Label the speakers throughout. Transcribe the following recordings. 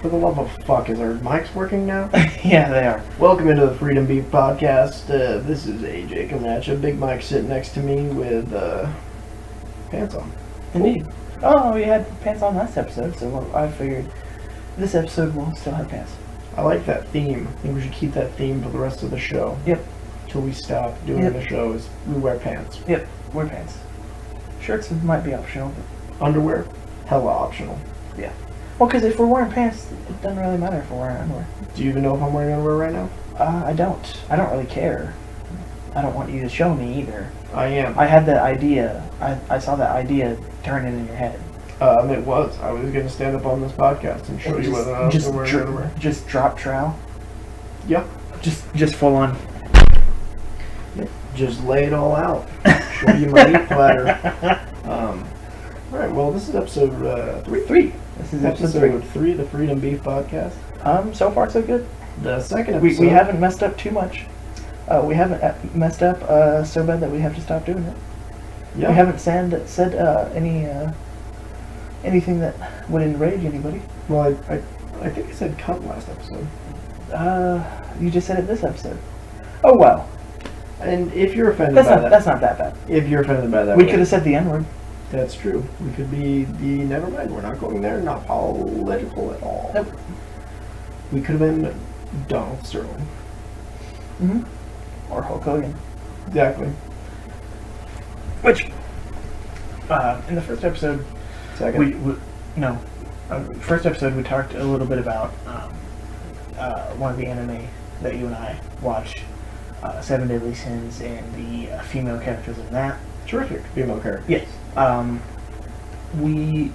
Speaker 1: For the love of fuck, is our mics working now?
Speaker 2: Yeah, they are.
Speaker 1: Welcome into the Freedom Beef Podcast. This is AJ coming at you. Big Mike sitting next to me with pants on.
Speaker 2: Indeed. Oh, we had pants on last episode, so I figured this episode will still have pants.
Speaker 1: I like that theme. I think we should keep that theme for the rest of the show.
Speaker 2: Yep.
Speaker 1: Till we stop doing the shows. We wear pants.
Speaker 2: Yep, wear pants. Shirts might be optional. But
Speaker 1: Underwear? Hella optional.
Speaker 2: yeah. Well, because if we're wearing pants, it doesn't really matter if we're wearing underwear.
Speaker 1: Do you even know if I'm wearing underwear right now?
Speaker 2: I don't. I don't really care. I don't want you to show me either.
Speaker 1: I am.
Speaker 2: I had that idea. I saw that idea turning in your head.
Speaker 1: It was. I was going to stand up on this podcast and show you whether I was wearing underwear.
Speaker 2: Just drop trowel.
Speaker 1: Yep.
Speaker 2: Just full on.
Speaker 1: Just lay it all out. Show you my meat platter. Alright, well, this is episode 3.
Speaker 2: This is
Speaker 1: episode 3 of the Freedom Beef Podcast.
Speaker 2: So far so good.
Speaker 1: The second episode...
Speaker 2: We haven't messed up too much. We haven't messed up so bad that we have to stop doing it.
Speaker 1: Yeah.
Speaker 2: We haven't said anything that would enrage anybody.
Speaker 1: Well, I think I said cunt last episode.
Speaker 2: You just said it this episode. Oh, well.
Speaker 1: And if you're offended by that...
Speaker 2: That's not that bad.
Speaker 1: If you're offended by that...
Speaker 2: We could have said the N-word.
Speaker 1: That's true. We could be the... Never mind, we're not going there. Not political at all.
Speaker 2: Nope.
Speaker 1: We could have been Donald Sterling.
Speaker 2: Mm-hmm. Or Hulk Hogan.
Speaker 1: Exactly.
Speaker 2: Which, in the first episode...
Speaker 1: Second.
Speaker 2: First episode we talked a little bit about one of the anime that you and I watched, Seven Deadly Sins, and the female characters in that.
Speaker 1: Terrific female character.
Speaker 2: Yes. We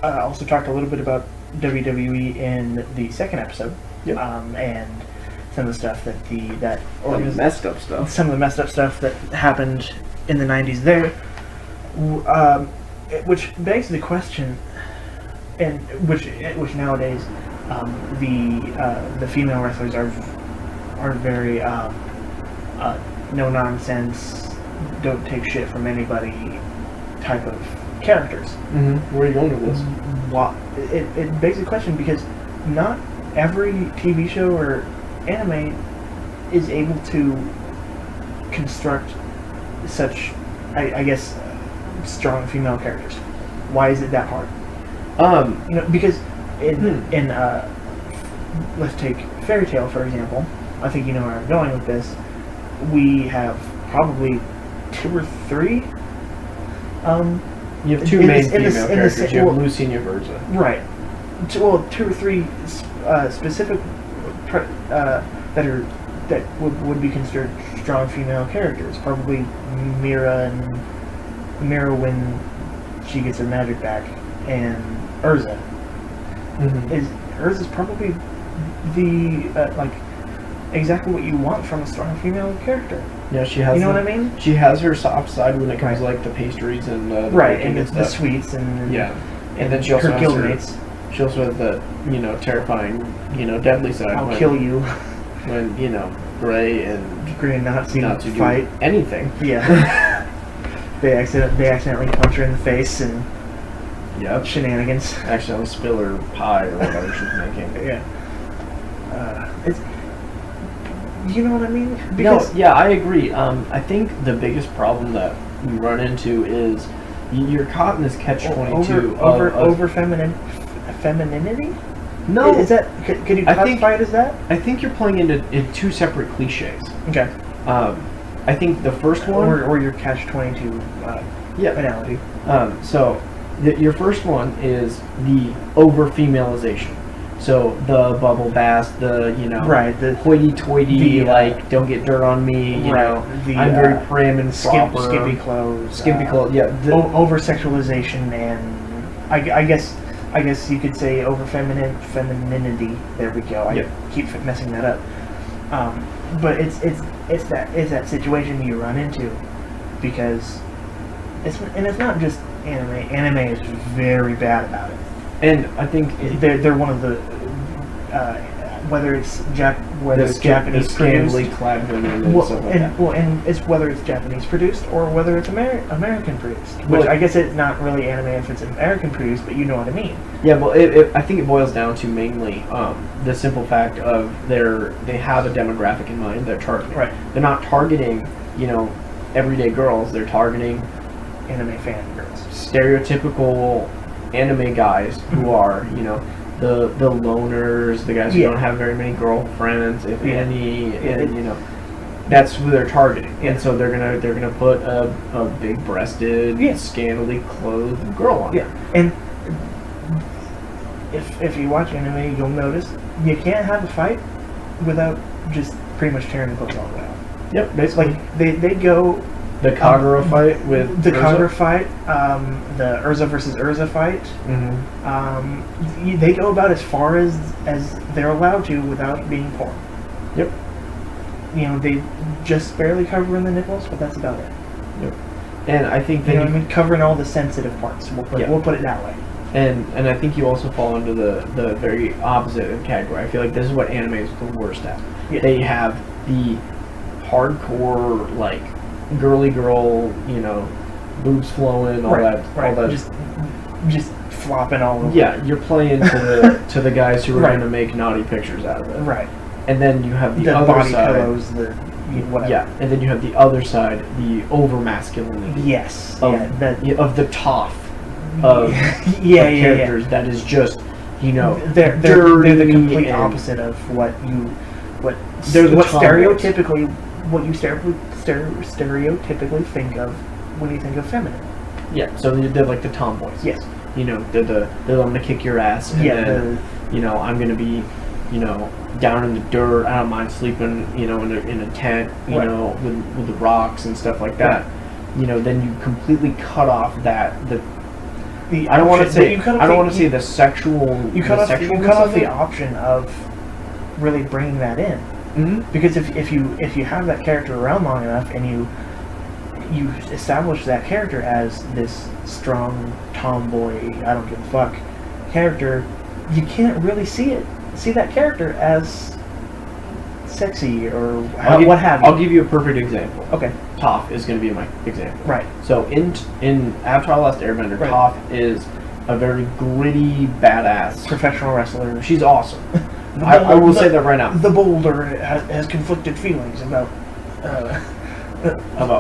Speaker 2: also talked a little bit about WWE in the second episode.
Speaker 1: Yep.
Speaker 2: And some of the stuff
Speaker 1: messed up stuff.
Speaker 2: Some of the messed up stuff that happened in the 90s there. Which begs the question, and which nowadays the female wrestlers are very no nonsense, don't take shit from anybody type of characters.
Speaker 1: Mm-hmm. Where are you going with this?
Speaker 2: It begs the question because not every TV show or anime is able to construct such, I guess, strong female characters. Why is it that hard? Because in let's take Fairy Tail for example. I think you know where I'm going with this. We have probably 2 or 3.
Speaker 1: You have 2 main female characters. You have Lucy and you have Urza. Right.
Speaker 2: 2 or 3 specific that would be considered strong female characters. Probably Mira when she gets her magic back, and Urza.
Speaker 1: Mm-hmm.
Speaker 2: Urza's probably the exactly what you want from a strong female character.
Speaker 1: Yeah, she has.
Speaker 2: You know what I mean?
Speaker 1: She has her soft side when it comes to like the pastries and the
Speaker 2: and the sweets and
Speaker 1: and then she also
Speaker 2: her
Speaker 1: has
Speaker 2: guildmates.
Speaker 1: She also has the terrifying deadly side.
Speaker 2: I'll kill you.
Speaker 1: When Gray and
Speaker 2: Nazi
Speaker 1: fight anything.
Speaker 2: Yeah. They accidentally punch her in the face and shenanigans.
Speaker 1: Accidentally spill her pie or whatever she's making.
Speaker 2: Yeah. You know what I mean?
Speaker 1: Because I agree. I think the biggest problem that we run into is you're caught in this catch-22
Speaker 2: over femininity.
Speaker 1: No,
Speaker 2: is that? Could you classify it as that?
Speaker 1: I think you're playing into 2 separate cliches.
Speaker 2: Okay.
Speaker 1: I think the first one,
Speaker 2: or your catch-22 analogy.
Speaker 1: So your first one is the over-femalization. So the bubble bath, the
Speaker 2: the
Speaker 1: hoity-toity, don't get dirt on me. I'm very prim and proper.
Speaker 2: Skimpy clothes.
Speaker 1: Over-sexualization
Speaker 2: and I guess you could say femininity. There we go. I keep messing that up. But it's that situation you run into because it's not just anime. Anime is very bad about it.
Speaker 1: And I think
Speaker 2: they're one of the whether it's
Speaker 1: The
Speaker 2: Japanese
Speaker 1: scantily
Speaker 2: produced.
Speaker 1: clad women and
Speaker 2: Well,
Speaker 1: stuff like that.
Speaker 2: and it's whether it's Japanese produced or whether it's American produced. Which
Speaker 1: Well,
Speaker 2: I guess it's not really anime if it's American produced, but you know what I mean.
Speaker 1: Yeah, well, I think it boils down to mainly the simple fact of they have a demographic in mind they're targeting.
Speaker 2: Right.
Speaker 1: They're not targeting, everyday girls. They're targeting
Speaker 2: Anime fan girls.
Speaker 1: stereotypical anime guys who are, the loners, the guys who
Speaker 2: Yeah.
Speaker 1: don't have very many girlfriends, if
Speaker 2: Yeah.
Speaker 1: any,
Speaker 2: Yeah,
Speaker 1: and that's who they're targeting.
Speaker 2: Yeah.
Speaker 1: And so they're gonna put a big-breasted,
Speaker 2: Yeah.
Speaker 1: scantily clothed girl on.
Speaker 2: Yeah, and if you watch anime, you'll notice you can't have a fight without just pretty much tearing the clothes all the way off.
Speaker 1: Yep, basically.
Speaker 2: Like they go
Speaker 1: The Kagura fight with
Speaker 2: the
Speaker 1: Urza.
Speaker 2: Kagura fight, the Urza versus Urza fight.
Speaker 1: Mm-hmm.
Speaker 2: They go about as far as they're allowed to without being porn.
Speaker 1: Yep.
Speaker 2: They just barely cover in the nipples, but that's about it.
Speaker 1: Yep. And I think
Speaker 2: You
Speaker 1: that
Speaker 2: know what I mean? Covering all the sensitive parts. We'll put it that way.
Speaker 1: and I think you also fall into the very opposite category. I feel like this is what anime is the worst at.
Speaker 2: Yeah.
Speaker 1: They have the hardcore, like, girly girl, boobs flowing, all
Speaker 2: right.
Speaker 1: all that.
Speaker 2: Just flopping all over.
Speaker 1: Yeah, you're playing to the guys who are
Speaker 2: Right.
Speaker 1: going to make naughty pictures out of it.
Speaker 2: Right.
Speaker 1: And then you have the
Speaker 2: The
Speaker 1: other
Speaker 2: body
Speaker 1: side.
Speaker 2: pillows, whatever.
Speaker 1: Yeah, and then you have the other side, the over masculinity
Speaker 2: Yes.
Speaker 1: of, of the toff of
Speaker 2: yeah.
Speaker 1: characters that is just,
Speaker 2: They're the
Speaker 1: dirty
Speaker 2: complete
Speaker 1: and-
Speaker 2: opposite of what
Speaker 1: They're the tomboys.
Speaker 2: what you stereotypically think of when you think of feminine.
Speaker 1: Yeah, so they're like the tomboys.
Speaker 2: Yes.
Speaker 1: They're I'm gonna kick your ass, and
Speaker 2: Yeah.
Speaker 1: then, I'm gonna be, down in the dirt. I don't mind sleeping, in a tent,
Speaker 2: Right.
Speaker 1: with the rocks and stuff like that. Then you completely cut off I don't want to say the sexual.
Speaker 2: You cut off
Speaker 1: of
Speaker 2: the
Speaker 1: it.
Speaker 2: option of really bringing that in.
Speaker 1: Mhm.
Speaker 2: Because if you have that character around long enough and you establish that character as this strong tomboy, I don't give a fuck character, you can't really see that character as sexy or what have you.
Speaker 1: I'll give you a perfect example.
Speaker 2: Okay.
Speaker 1: Toph is going to be my example.
Speaker 2: Right.
Speaker 1: So in Avatar: The Last Airbender,
Speaker 2: Right.
Speaker 1: Toph is a very gritty, badass.
Speaker 2: Professional wrestler.
Speaker 1: She's awesome. I will say that right now.
Speaker 2: The Boulder has conflicted feelings about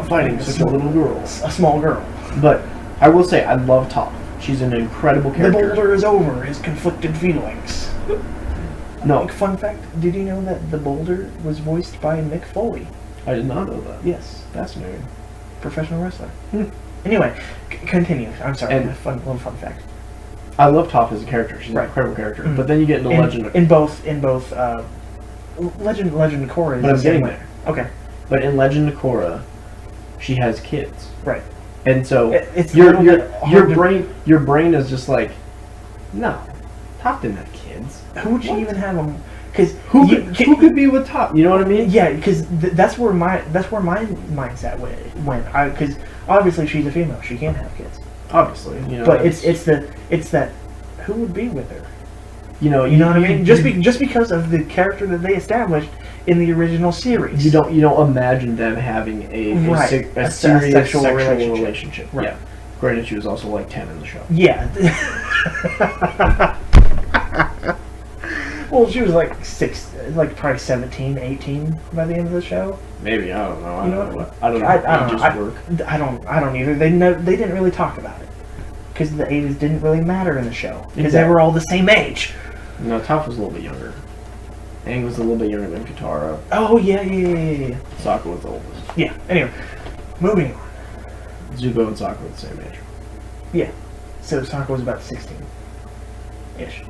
Speaker 1: Fighting such a little girl.
Speaker 2: a small girl.
Speaker 1: But I will say, I love Toph. She's an incredible
Speaker 2: The
Speaker 1: character.
Speaker 2: Boulder is over his conflicted feelings.
Speaker 1: No,
Speaker 2: Fun fact, did you know that the Boulder was voiced by Mick Foley?
Speaker 1: I did not know that.
Speaker 2: Yes.
Speaker 1: Fascinating.
Speaker 2: Professional wrestler.
Speaker 1: Hmm.
Speaker 2: Anyway, continue. I'm sorry.
Speaker 1: And-
Speaker 2: little fun fact.
Speaker 1: I love Toph as a character. She's
Speaker 2: Right.
Speaker 1: an incredible character.
Speaker 2: Mhm.
Speaker 1: But then you get into Legend of...
Speaker 2: in both Legend of Korra. Is
Speaker 1: But I'm
Speaker 2: the same
Speaker 1: getting
Speaker 2: way.
Speaker 1: there.
Speaker 2: Okay.
Speaker 1: But in Legend of Korra, she has kids.
Speaker 2: Right.
Speaker 1: And so
Speaker 2: It's a
Speaker 1: your
Speaker 2: little bit hard to-
Speaker 1: your brain is just like, no, Toph didn't have kids.
Speaker 2: Who would you
Speaker 1: What?
Speaker 2: even have them? Because
Speaker 1: Who could be with Toph? You know what I mean?
Speaker 2: Yeah, because that's where my mindset went. Because obviously she's a female, she can't have kids.
Speaker 1: Obviously,
Speaker 2: But it's that who would be with her?
Speaker 1: you know
Speaker 2: what I mean? Just because of the character that they established in the original series.
Speaker 1: you don't imagine them having a
Speaker 2: Right.
Speaker 1: serious
Speaker 2: sexual
Speaker 1: relationship.
Speaker 2: relationship. Right.
Speaker 1: Yeah. Granted, she was also like 10 in the show.
Speaker 2: Yeah. Well, she was like probably 17, 18 by the end of the show.
Speaker 1: Maybe, I don't know. I
Speaker 2: You know
Speaker 1: don't know.
Speaker 2: what?
Speaker 1: I don't know.
Speaker 2: I don't
Speaker 1: Ages
Speaker 2: know.
Speaker 1: work.
Speaker 2: I don't either. They didn't really talk about it because the ages didn't really matter in the show because they
Speaker 1: Exactly.
Speaker 2: were all the same age.
Speaker 1: No, Toph was a little bit younger. Aang was a little bit younger than Katara.
Speaker 2: Oh yeah.
Speaker 1: Sokka was the oldest.
Speaker 2: Yeah. Anyway, moving on.
Speaker 1: Zuko and Sokka were the same age.
Speaker 2: Yeah. So Sokka was about 16-ish.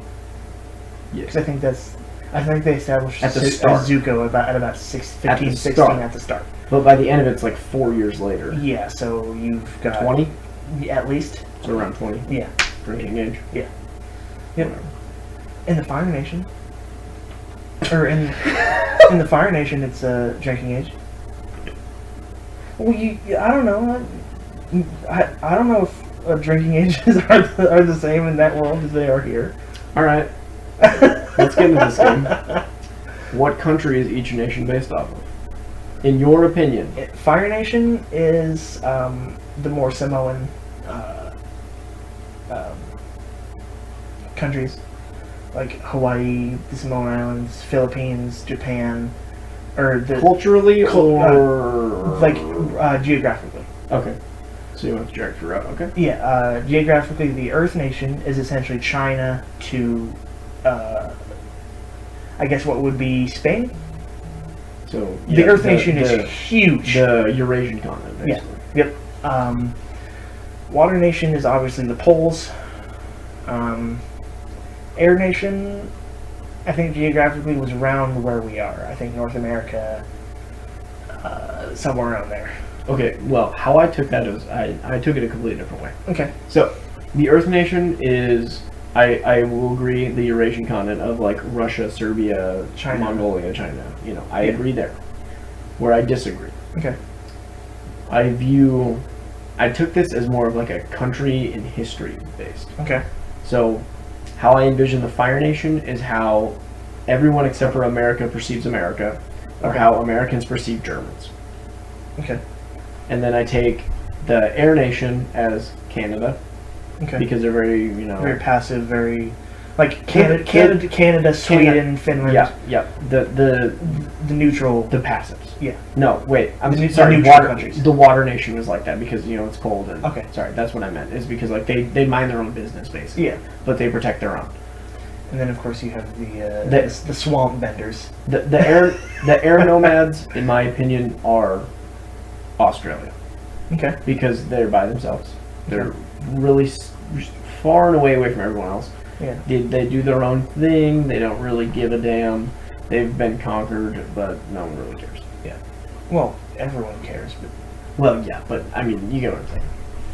Speaker 1: Yeah.
Speaker 2: Because I think they established
Speaker 1: At the start.
Speaker 2: Zuko at about 15, 16
Speaker 1: start.
Speaker 2: at the start.
Speaker 1: But by the end of it, it's like 4 years later.
Speaker 2: Yeah, so you've got
Speaker 1: 20?
Speaker 2: at least.
Speaker 1: So around 20.
Speaker 2: Yeah.
Speaker 1: Drinking age.
Speaker 2: Yep.
Speaker 1: Whatever.
Speaker 2: In the Fire Nation, or in the Fire Nation, it's drinking age. Well, I don't know. I don't know if drinking ages are the same in that world as they are here.
Speaker 1: Alright. Let's get into this game. What country is each nation based off of? In your opinion.
Speaker 2: Fire Nation is the more Samoan countries, like Hawaii, the Samoan Islands, Philippines, Japan, or the
Speaker 1: culturally or
Speaker 2: geographically.
Speaker 1: Okay, so you went the geography route. Okay.
Speaker 2: Yeah, geographically, the Earth Nation is essentially China to, I guess, what would be Spain.
Speaker 1: So
Speaker 2: the Earth Nation is huge.
Speaker 1: The Eurasian continent, basically.
Speaker 2: Yeah. Yep. Water Nation is obviously the poles. Air Nation, I think geographically was around where we are. I think North America, somewhere around there.
Speaker 1: Okay, well, how I took that is I took it a completely different way.
Speaker 2: Okay.
Speaker 1: So, the Earth Nation is, I will agree, the Eurasian continent of like Russia, Serbia,
Speaker 2: China.
Speaker 1: Mongolia, China. I agree there. Where I disagree.
Speaker 2: Okay.
Speaker 1: I took this as more of like a country and history based.
Speaker 2: Okay.
Speaker 1: So, how I envision the Fire Nation is how everyone except for America perceives America, or how Americans perceive Germans.
Speaker 2: Okay.
Speaker 1: And then I take the Air Nation as Canada, because they're very,
Speaker 2: very passive, very like Canada, Sweden, Finland.
Speaker 1: Yeah. The
Speaker 2: neutral,
Speaker 1: the passives.
Speaker 2: Yeah.
Speaker 1: No, wait. I'm
Speaker 2: sorry.
Speaker 1: Sorry.
Speaker 2: Neutral countries.
Speaker 1: The Water Nation is like that because it's cold and.
Speaker 2: Okay.
Speaker 1: Sorry, that's what I meant. Is because like they mind their own business basically.
Speaker 2: Yeah.
Speaker 1: But they protect their own.
Speaker 2: And then of course you have the swamp benders.
Speaker 1: The air nomads, in my opinion, are Australia.
Speaker 2: Okay.
Speaker 1: Because they're by themselves. They're really far and away from everyone else.
Speaker 2: Yeah.
Speaker 1: They do their own thing. They don't really give a damn. They've been conquered, but no one really cares.
Speaker 2: Yeah. Well, everyone cares, but.
Speaker 1: Well, yeah, but I mean, you get what I'm saying.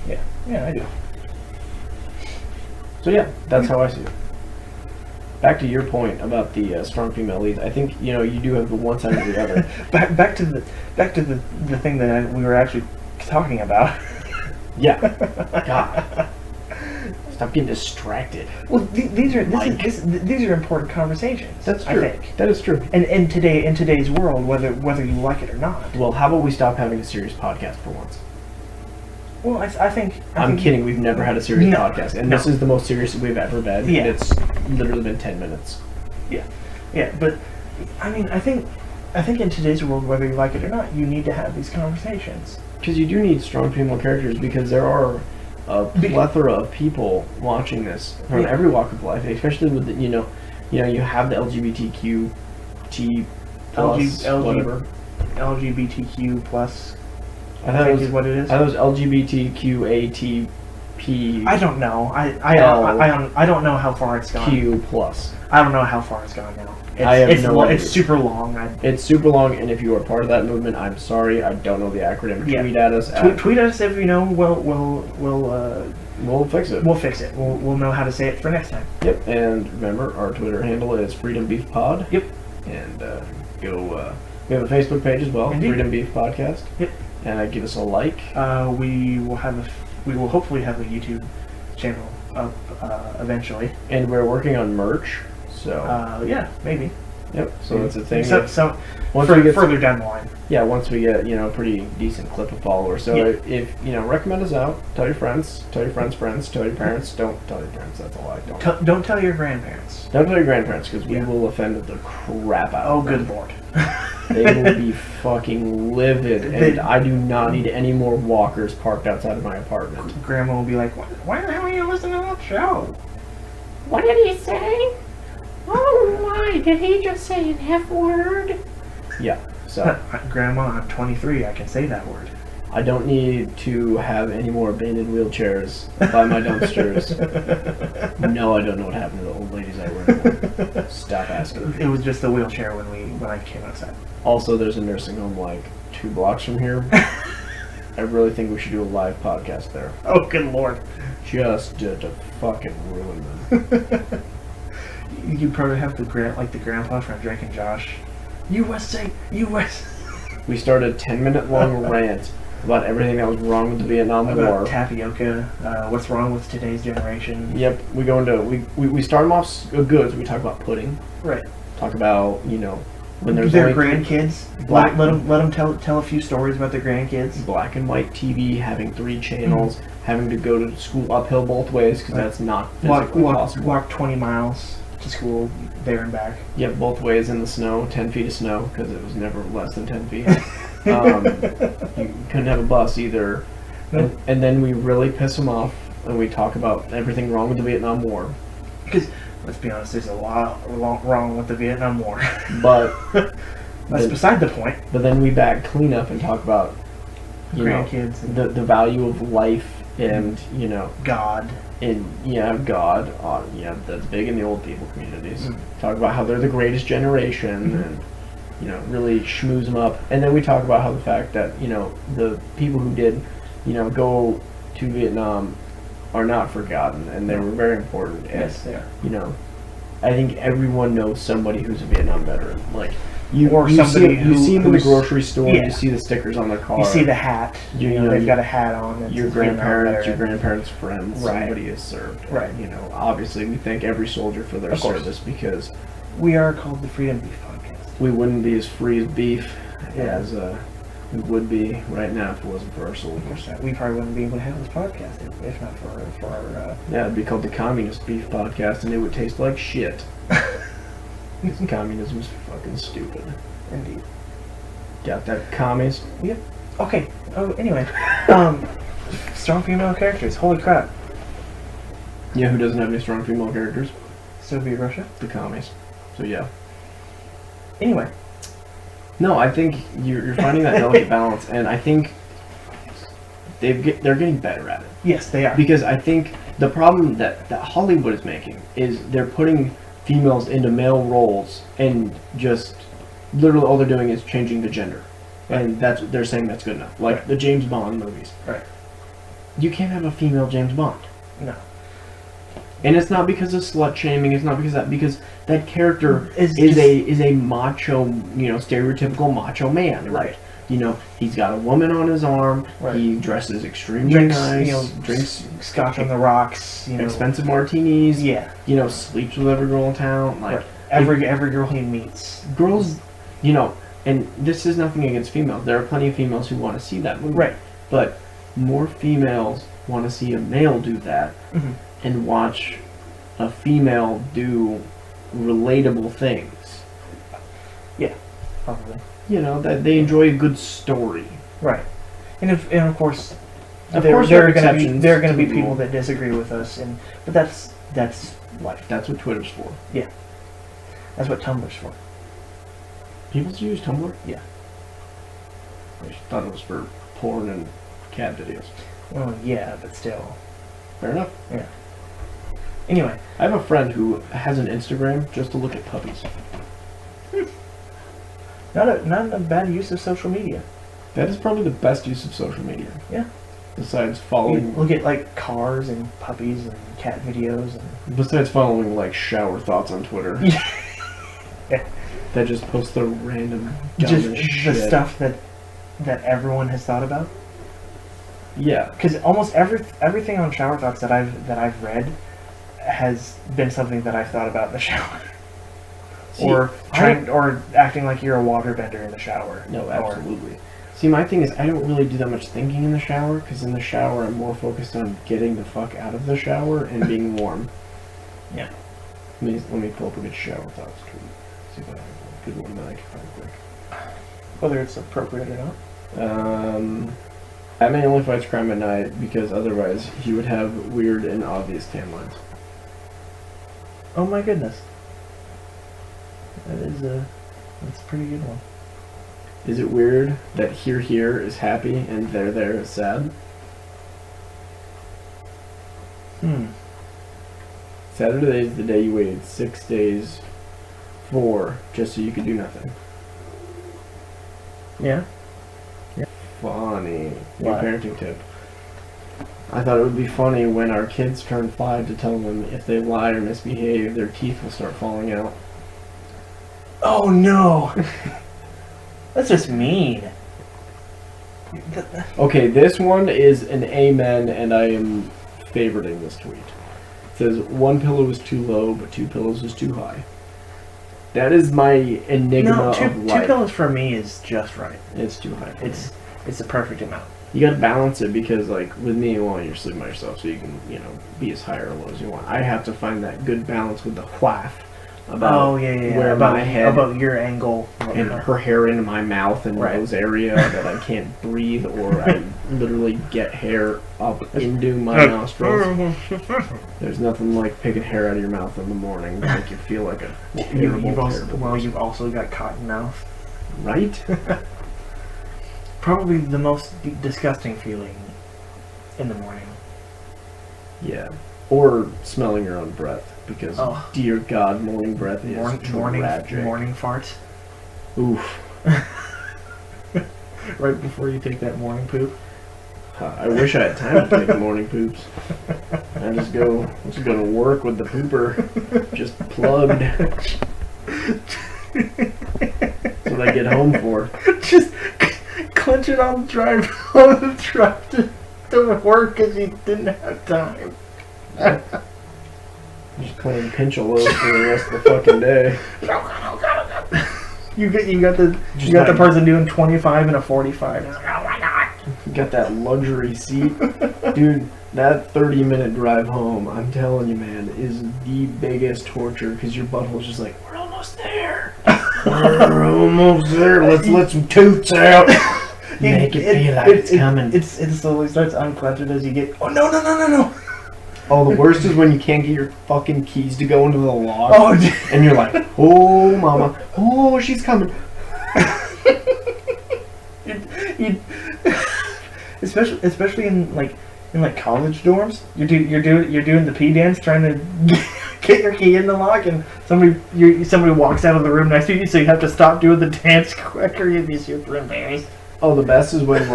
Speaker 2: Yeah. Yeah, I do.
Speaker 1: So yeah, that's how I see it. Back to your point about the strong female leads. I think you do have the one side or the other.
Speaker 2: back to the thing that we were actually talking about.
Speaker 1: Yeah. God. Stop getting distracted.
Speaker 2: Well, these are important conversations.
Speaker 1: That's true.
Speaker 2: I think
Speaker 1: that is true.
Speaker 2: And in today's world, whether you like it or not.
Speaker 1: Well, how about we stop having a serious podcast for once?
Speaker 2: Well, I think.
Speaker 1: I'm kidding. We've never had a serious podcast, and this is the most serious we've ever been.
Speaker 2: Yeah.
Speaker 1: And it's literally been 10 minutes.
Speaker 2: Yeah. Yeah, but I mean, I think in today's world, whether you like it or not, you need to have these conversations.
Speaker 1: Because you do need strong female characters, because there are a plethora of people watching this from every walk of life, especially with you have the LGBTQ plus whatever.
Speaker 2: LGBTQ plus.
Speaker 1: I thought it was
Speaker 2: is what it is.
Speaker 1: I thought it was LGBTQATP.
Speaker 2: I don't know. I don't know how far it's gone.
Speaker 1: Q plus.
Speaker 2: I don't know how far it's gone now. It's super long.
Speaker 1: It's super long, and if you are part of that movement, I'm sorry, I don't know the acronym. Tweet at us.
Speaker 2: Tweet at us if you know.
Speaker 1: We'll fix it.
Speaker 2: We'll fix it. We'll know how to say it for next time.
Speaker 1: Yep. And remember, our Twitter handle is Freedom Beef Pod.
Speaker 2: Yep.
Speaker 1: And we have a Facebook page as well,
Speaker 2: Indeed.
Speaker 1: Freedom Beef Podcast.
Speaker 2: Yep.
Speaker 1: And give us a like.
Speaker 2: We will hopefully have a YouTube channel up eventually.
Speaker 1: And we're working on merch. So
Speaker 2: yeah, maybe.
Speaker 1: Yep. So that's a thing.
Speaker 2: So further down the line.
Speaker 1: Yeah, once we get a pretty decent clip of followers. So if recommend us out, tell your friends, tell your friends, tell your parents. Don't tell your parents. That's all I don't.
Speaker 2: Don't tell your grandparents.
Speaker 1: Don't tell your grandparents because we will offend the crap out of them.
Speaker 2: Oh, good lord.
Speaker 1: They will be fucking livid, and I do not need any more walkers parked outside of my apartment.
Speaker 2: Grandma will be like, why the hell are you listening to that show?
Speaker 3: What did he say? Oh my, did he just say an F word?
Speaker 1: Yeah, so.
Speaker 2: Grandma, I'm 23, I can say that word.
Speaker 1: I don't need to have any more abandoned wheelchairs by my dumpsters. No, I don't know what happened to the old ladies I work with. Stop asking.
Speaker 2: It was just a wheelchair when I came outside.
Speaker 1: Also, there's a nursing home like 2 blocks from here. I really think we should do a live podcast there.
Speaker 2: Oh, good lord.
Speaker 1: Just to fucking ruin them.
Speaker 2: You'd probably have the grandpa from Drake and Josh. USA!
Speaker 1: We started a 10-minute long rant about everything that was wrong with the Vietnam War.
Speaker 2: Tapioca, what's wrong with today's generation.
Speaker 1: Yep, we go into we start them off good. So we talk about pudding.
Speaker 2: Right.
Speaker 1: Talk about when there's
Speaker 2: their
Speaker 1: only
Speaker 2: grandkids.
Speaker 1: Black-
Speaker 2: Let them tell a few stories about their grandkids.
Speaker 1: black and white TV, having 3 channels, having to go to school uphill both ways because
Speaker 2: Right.
Speaker 1: that's not physically possible.
Speaker 2: Walk 20 miles to school, there and back.
Speaker 1: Yeah, both ways in the snow, 10 feet of snow, because it was never less than 10 feet. You couldn't have a bus either.
Speaker 2: Nope.
Speaker 1: And then we really piss them off, and we talk about everything wrong with the Vietnam War.
Speaker 2: Because, let's be honest, there's a lot wrong with the Vietnam War.
Speaker 1: But
Speaker 2: That's
Speaker 1: but,
Speaker 2: beside the point.
Speaker 1: but then we back clean up and talk about
Speaker 2: Grandkids and
Speaker 1: the value of life and,
Speaker 2: God.
Speaker 1: and God, that's big in the old people communities.
Speaker 2: Mm.
Speaker 1: Talk about how they're the greatest generation and, really schmooze them up. And then we talk about how the fact that, the people who did, go to Vietnam are not forgotten and they were very important. And,
Speaker 2: Yes, they are.
Speaker 1: I think everyone knows somebody who's a Vietnam veteran. Like, you
Speaker 2: Or
Speaker 1: you
Speaker 2: somebody
Speaker 1: see, you see them in the
Speaker 2: who's-
Speaker 1: grocery store,
Speaker 2: yeah.
Speaker 1: you see the stickers on their car.
Speaker 2: You see the hat.
Speaker 1: You know,
Speaker 2: they've
Speaker 1: you-
Speaker 2: got a hat on. That
Speaker 1: your
Speaker 2: says Vietnam
Speaker 1: grandparents, your
Speaker 2: veteran.
Speaker 1: grandparents' friends,
Speaker 2: Right.
Speaker 1: somebody has served.
Speaker 2: Right.
Speaker 1: And, obviously we thank every soldier for their
Speaker 2: Of course.
Speaker 1: service because
Speaker 2: We are called the Freedom Beef Podcast.
Speaker 1: we wouldn't be as free as beef
Speaker 2: Yeah.
Speaker 1: as we would be right now if it wasn't for our soldiers.
Speaker 2: We probably wouldn't be able to have this podcast if not for our.
Speaker 1: Yeah, it'd be called the Communist Beef Podcast and it would taste like shit. Because communism's fucking stupid.
Speaker 2: Indeed.
Speaker 1: Got that, commies?
Speaker 2: Okay. Oh, anyway. Strong female characters. Holy crap.
Speaker 1: Yeah, who doesn't have any strong female characters?
Speaker 2: Soviet Russia.
Speaker 1: The commies. So yeah.
Speaker 2: Anyway.
Speaker 1: No, I think you're finding that delicate balance, and I think they're getting better at it.
Speaker 2: Yes, they are.
Speaker 1: Because I think the problem that Hollywood is making is they're putting females into male roles and just literally all they're doing is changing the gender. And they're saying that's good enough. Like
Speaker 2: Right.
Speaker 1: the James Bond movies.
Speaker 2: Right.
Speaker 1: You can't have a female James Bond.
Speaker 2: No.
Speaker 1: And it's not because of slut shaming, it's not because that character
Speaker 2: It's
Speaker 1: is
Speaker 2: just-
Speaker 1: a macho, stereotypical macho man.
Speaker 2: Right.
Speaker 1: He's got a woman on his arm,
Speaker 2: Right.
Speaker 1: he dresses extremely
Speaker 2: Drinks,
Speaker 1: nice, drinks
Speaker 2: scotch on the rocks.
Speaker 1: expensive martinis,
Speaker 2: Yeah.
Speaker 1: sleeps with every girl in town. Like,
Speaker 2: Right. Every girl he meets.
Speaker 1: girls, and this is nothing against females. There are plenty of females who want to see that movie.
Speaker 2: Right.
Speaker 1: But more females want to see a male do that
Speaker 2: Mhm.
Speaker 1: and watch a female do relatable things.
Speaker 2: Probably.
Speaker 1: That they enjoy a good story.
Speaker 2: Right. And of course,
Speaker 1: Of
Speaker 2: there
Speaker 1: course
Speaker 2: there
Speaker 1: there
Speaker 2: are
Speaker 1: are
Speaker 2: going to be
Speaker 1: exceptions
Speaker 2: there are going
Speaker 1: to
Speaker 2: to be
Speaker 1: the
Speaker 2: people
Speaker 1: rule.
Speaker 2: that disagree with us, but that's life.
Speaker 1: That's what Twitter's for.
Speaker 2: That's what Tumblr's for.
Speaker 1: People still use Tumblr?
Speaker 2: Yeah.
Speaker 1: I just thought it was for porn and cat videos.
Speaker 2: Well, yeah, but still.
Speaker 1: Fair enough.
Speaker 2: Anyway,
Speaker 1: I have a friend who has an Instagram just to look at puppies.
Speaker 2: not a bad use of social media.
Speaker 1: That is probably the best use of social media.
Speaker 2: Yeah.
Speaker 1: Besides
Speaker 2: You
Speaker 1: following,
Speaker 2: look at like cars and puppies and cat videos and
Speaker 1: like shower thoughts on Twitter.
Speaker 2: Yeah.
Speaker 1: That just posts the random
Speaker 2: just
Speaker 1: dumbest shit.
Speaker 2: the stuff that everyone has thought about.
Speaker 1: Yeah.
Speaker 2: Because almost everything on Shower Thoughts that I've read has been something that I've thought about in the shower,
Speaker 1: See,
Speaker 2: or acting like you're a waterbender in the shower.
Speaker 1: No,
Speaker 2: Or-
Speaker 1: absolutely. See, my thing is I don't really do that much thinking in the shower because in the shower I'm more focused on getting the fuck out of the shower and being warm.
Speaker 2: Yeah.
Speaker 1: Let me pull up a good shower thoughts tweet. See if I have a good one that I can find quick.
Speaker 2: Whether it's appropriate or not.
Speaker 1: Batman only fights crime at night because otherwise he would have weird and obvious tan lines.
Speaker 2: Oh my goodness. That's a pretty good one.
Speaker 1: Is it weird that here is happy and there is sad? Saturday is the day you waited 6 days for just so you could do nothing.
Speaker 2: Yeah.
Speaker 1: Funny. New
Speaker 2: What?
Speaker 1: parenting tip. I thought it would be funny when our kids turn 5 to tell them if they lie or misbehave, their teeth will start falling out.
Speaker 2: Oh no. That's just mean.
Speaker 1: Okay, this one is an amen, and I am favoriting this tweet. It says, 1 pillow is too low, but 2 pillows is too high. That is my enigma
Speaker 2: No,
Speaker 1: of
Speaker 2: two
Speaker 1: life.
Speaker 2: pillows for me is just right.
Speaker 1: It's too high.
Speaker 2: It's the perfect amount.
Speaker 1: You gotta balance it because, like, with me, well, you're sleeping by yourself, so you can, be as high or low as you want. I have to find that good balance with the whaff about where my head
Speaker 2: about your angle
Speaker 1: and her hair into my mouth and
Speaker 2: Right.
Speaker 1: nose area that I can't breathe, or I literally get hair up into my nostrils. There's nothing like picking hair out of your mouth in the morning to make you feel like a terrible, terrible person.
Speaker 2: You've also got cotton mouth.
Speaker 1: Right?
Speaker 2: Probably the most disgusting feeling in the morning.
Speaker 1: Yeah. Or smelling your own breath, because
Speaker 2: Oh.
Speaker 1: dear God, morning breath is tragic.
Speaker 2: Morning farts.
Speaker 1: Oof.
Speaker 2: Right before you take that morning poop.
Speaker 1: I wish I had time to take morning poops. I just go to work with the pooper just plugged. That's what I get home for.
Speaker 2: Just clench it on the drive to work because you didn't have time.
Speaker 1: Just playing pinch-a-lows for the rest of the fucking day.
Speaker 2: You got the person doing 25 and a 45.
Speaker 1: Got that luxury seat. Dude, that 30-minute drive home, I'm telling you, man, is the biggest torture because your butthole's just like, we're almost there. We're almost there. Let's let some toots out. Make it feel like it's coming.
Speaker 2: It slowly starts unclenching as you get. Oh no!
Speaker 1: Oh, the worst is when you can't get your fucking keys to go into the lock.
Speaker 2: Oh,
Speaker 1: and you're like, oh, mama. Oh, she's coming.
Speaker 2: especially in college dorms, you're doing the pee dance, trying to get your key in the lock, and somebody walks out of the room next to you, so you have to stop doing the dance quicker. You'd be super embarrassed.
Speaker 1: Oh, the best is when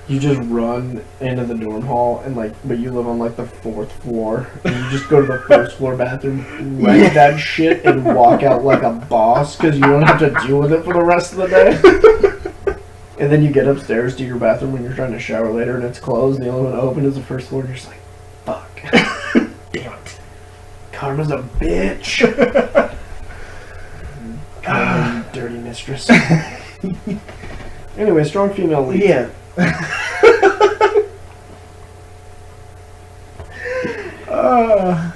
Speaker 1: you just run into the dorm hall and but you live on the 4th floor and you just go to the 1st floor bathroom, wreck that shit, and walk out like a boss because you don't have to deal with it for the rest of the day. And then you get upstairs to your bathroom when you're trying to shower later and it's closed and the only one open is the 1st floor and you're just like, fuck.
Speaker 2: Damn it.
Speaker 1: Karma's a bitch. Karma, you dirty mistress. Anyway, strong female lead.
Speaker 2: Yeah.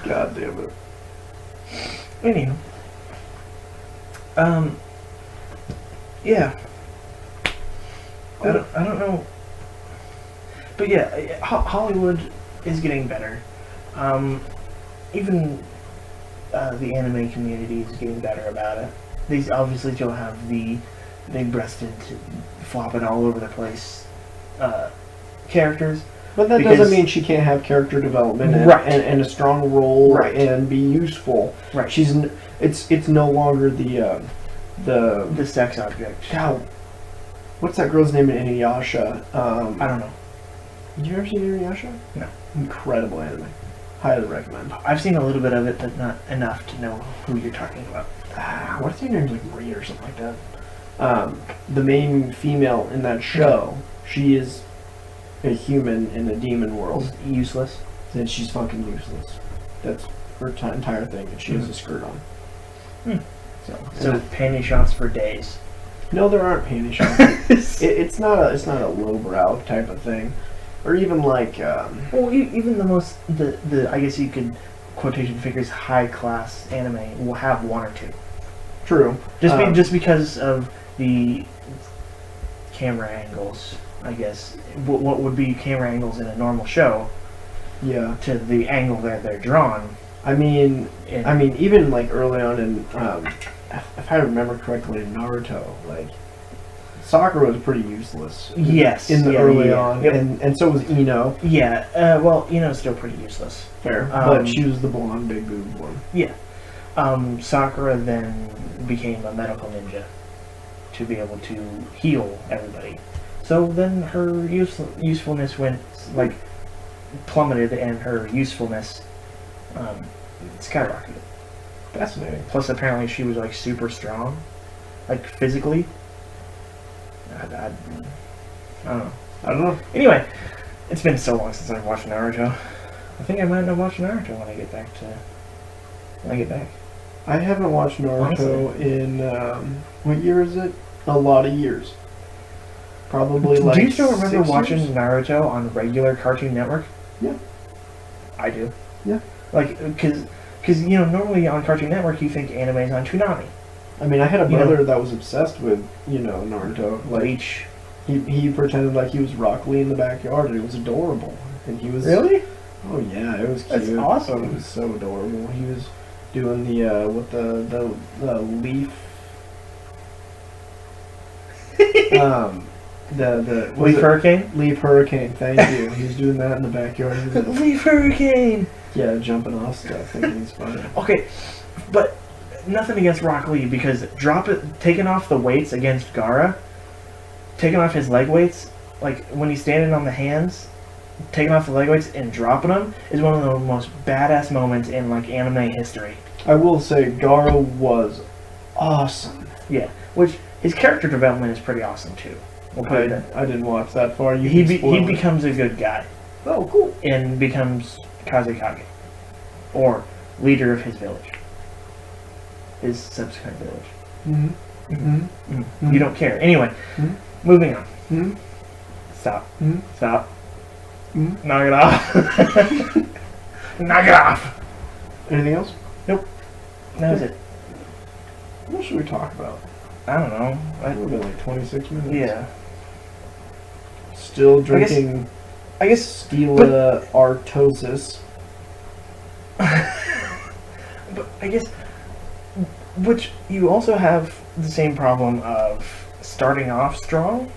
Speaker 1: God damn it.
Speaker 2: Anywho. Yeah. I don't know. But yeah, Hollywood is getting better. Even the anime community is getting better about it. These obviously you'll have the big-breasted, flopping all over the place characters.
Speaker 1: But that doesn't mean she can't have character development and,
Speaker 2: Right.
Speaker 1: and a strong role
Speaker 2: Right.
Speaker 1: and be useful.
Speaker 2: Right.
Speaker 1: It's no longer the
Speaker 2: sex object.
Speaker 1: God, what's that girl's name in Inuyasha?
Speaker 2: I don't know.
Speaker 1: Did you ever see Inuyasha?
Speaker 2: No.
Speaker 1: Incredible anime. Highly recommend.
Speaker 2: I've seen a little bit of it, but not enough to know who you're talking about.
Speaker 1: What's her name? Like Maria or something like that. The main female in that show, she is a human in a demon world.
Speaker 2: Useless.
Speaker 1: And she's fucking useless. That's her entire thing, and she has a skirt on.
Speaker 2: So panty shots for days.
Speaker 1: No, there aren't panty shots. It's not a lowbrow type of thing, or even
Speaker 2: Well, even the I guess you could quotation figures high class anime will have one or two.
Speaker 1: True.
Speaker 2: Just because of the camera angles, I guess. What would be camera angles in a normal show
Speaker 1: Yeah.
Speaker 2: to the angle that they're drawn.
Speaker 1: I mean, even early on in, if I remember correctly, in Naruto, Sakura was pretty useless.
Speaker 2: Yes.
Speaker 1: In the early on,
Speaker 2: Yep.
Speaker 1: and so was Ino.
Speaker 2: Yeah. Well, still pretty useless.
Speaker 1: Fair, but she was the blonde, big boob one.
Speaker 2: Yeah. Sakura then became a medical ninja to be able to heal everybody. So then her usefulness went plummeted, and her usefulness skyrocketed.
Speaker 1: Fascinating.
Speaker 2: Plus, apparently, she was super strong, physically. I don't know.
Speaker 1: I don't know.
Speaker 2: Anyway, it's been so long since I've watched Naruto. I think I might end up watching Naruto when I get back.
Speaker 1: I haven't watched Naruto in what year is it? A lot of years. Probably like.
Speaker 2: Do you still remember
Speaker 1: 6
Speaker 2: watching
Speaker 1: years?
Speaker 2: Naruto on regular Cartoon Network?
Speaker 1: Yeah.
Speaker 2: I do.
Speaker 1: Yeah.
Speaker 2: Like, because you know, normally on Cartoon Network you think anime's on Toonami.
Speaker 1: I mean, I had a
Speaker 2: You know-
Speaker 1: brother that was obsessed with, Naruto. Like,
Speaker 2: Bleach.
Speaker 1: he pretended like he was Rock Lee in the backyard, and it was adorable. And he was
Speaker 2: Really?
Speaker 1: Oh yeah, it was cute.
Speaker 2: That's awesome.
Speaker 1: It was so adorable. He was doing the with the leaf. The
Speaker 2: Leaf Hurricane?
Speaker 1: Leaf Hurricane. Thank you. He was doing that in the backyard. He was,
Speaker 2: Leaf Hurricane!
Speaker 1: yeah, jumping off stuff, thinking he's funny.
Speaker 2: Okay, but nothing against Rock Lee, because taking off the weights against Gaara, taking off his leg weights, like when he's standing on the hands, taking off the leg weights and dropping them is one of the most badass moments in like anime history.
Speaker 1: I will say, Gaara was awesome.
Speaker 2: Yeah, which his character development is pretty awesome too. We'll put it that.
Speaker 1: I didn't watch that far. You
Speaker 2: He
Speaker 1: can spoil it.
Speaker 2: becomes a good guy
Speaker 1: Oh, cool.
Speaker 2: and becomes Kazekage, or leader of his village, his subsequent village.
Speaker 1: Mm-hmm. Mm-hmm.
Speaker 2: You don't care. Anyway,
Speaker 1: Mhm.
Speaker 2: moving on.
Speaker 1: Mm-hmm.
Speaker 2: Stop.
Speaker 1: Mhm.
Speaker 2: Stop.
Speaker 1: Mhm.
Speaker 2: Knock it off. Knock it off.
Speaker 1: Anything else?
Speaker 2: That was it.
Speaker 1: What should we talk about?
Speaker 2: I don't know.
Speaker 1: We've been like 26 minutes.
Speaker 2: Yeah.
Speaker 1: Still drinking
Speaker 2: I guess.
Speaker 1: Stila Artosis.
Speaker 2: But I guess. Which you also have the same problem of starting off strong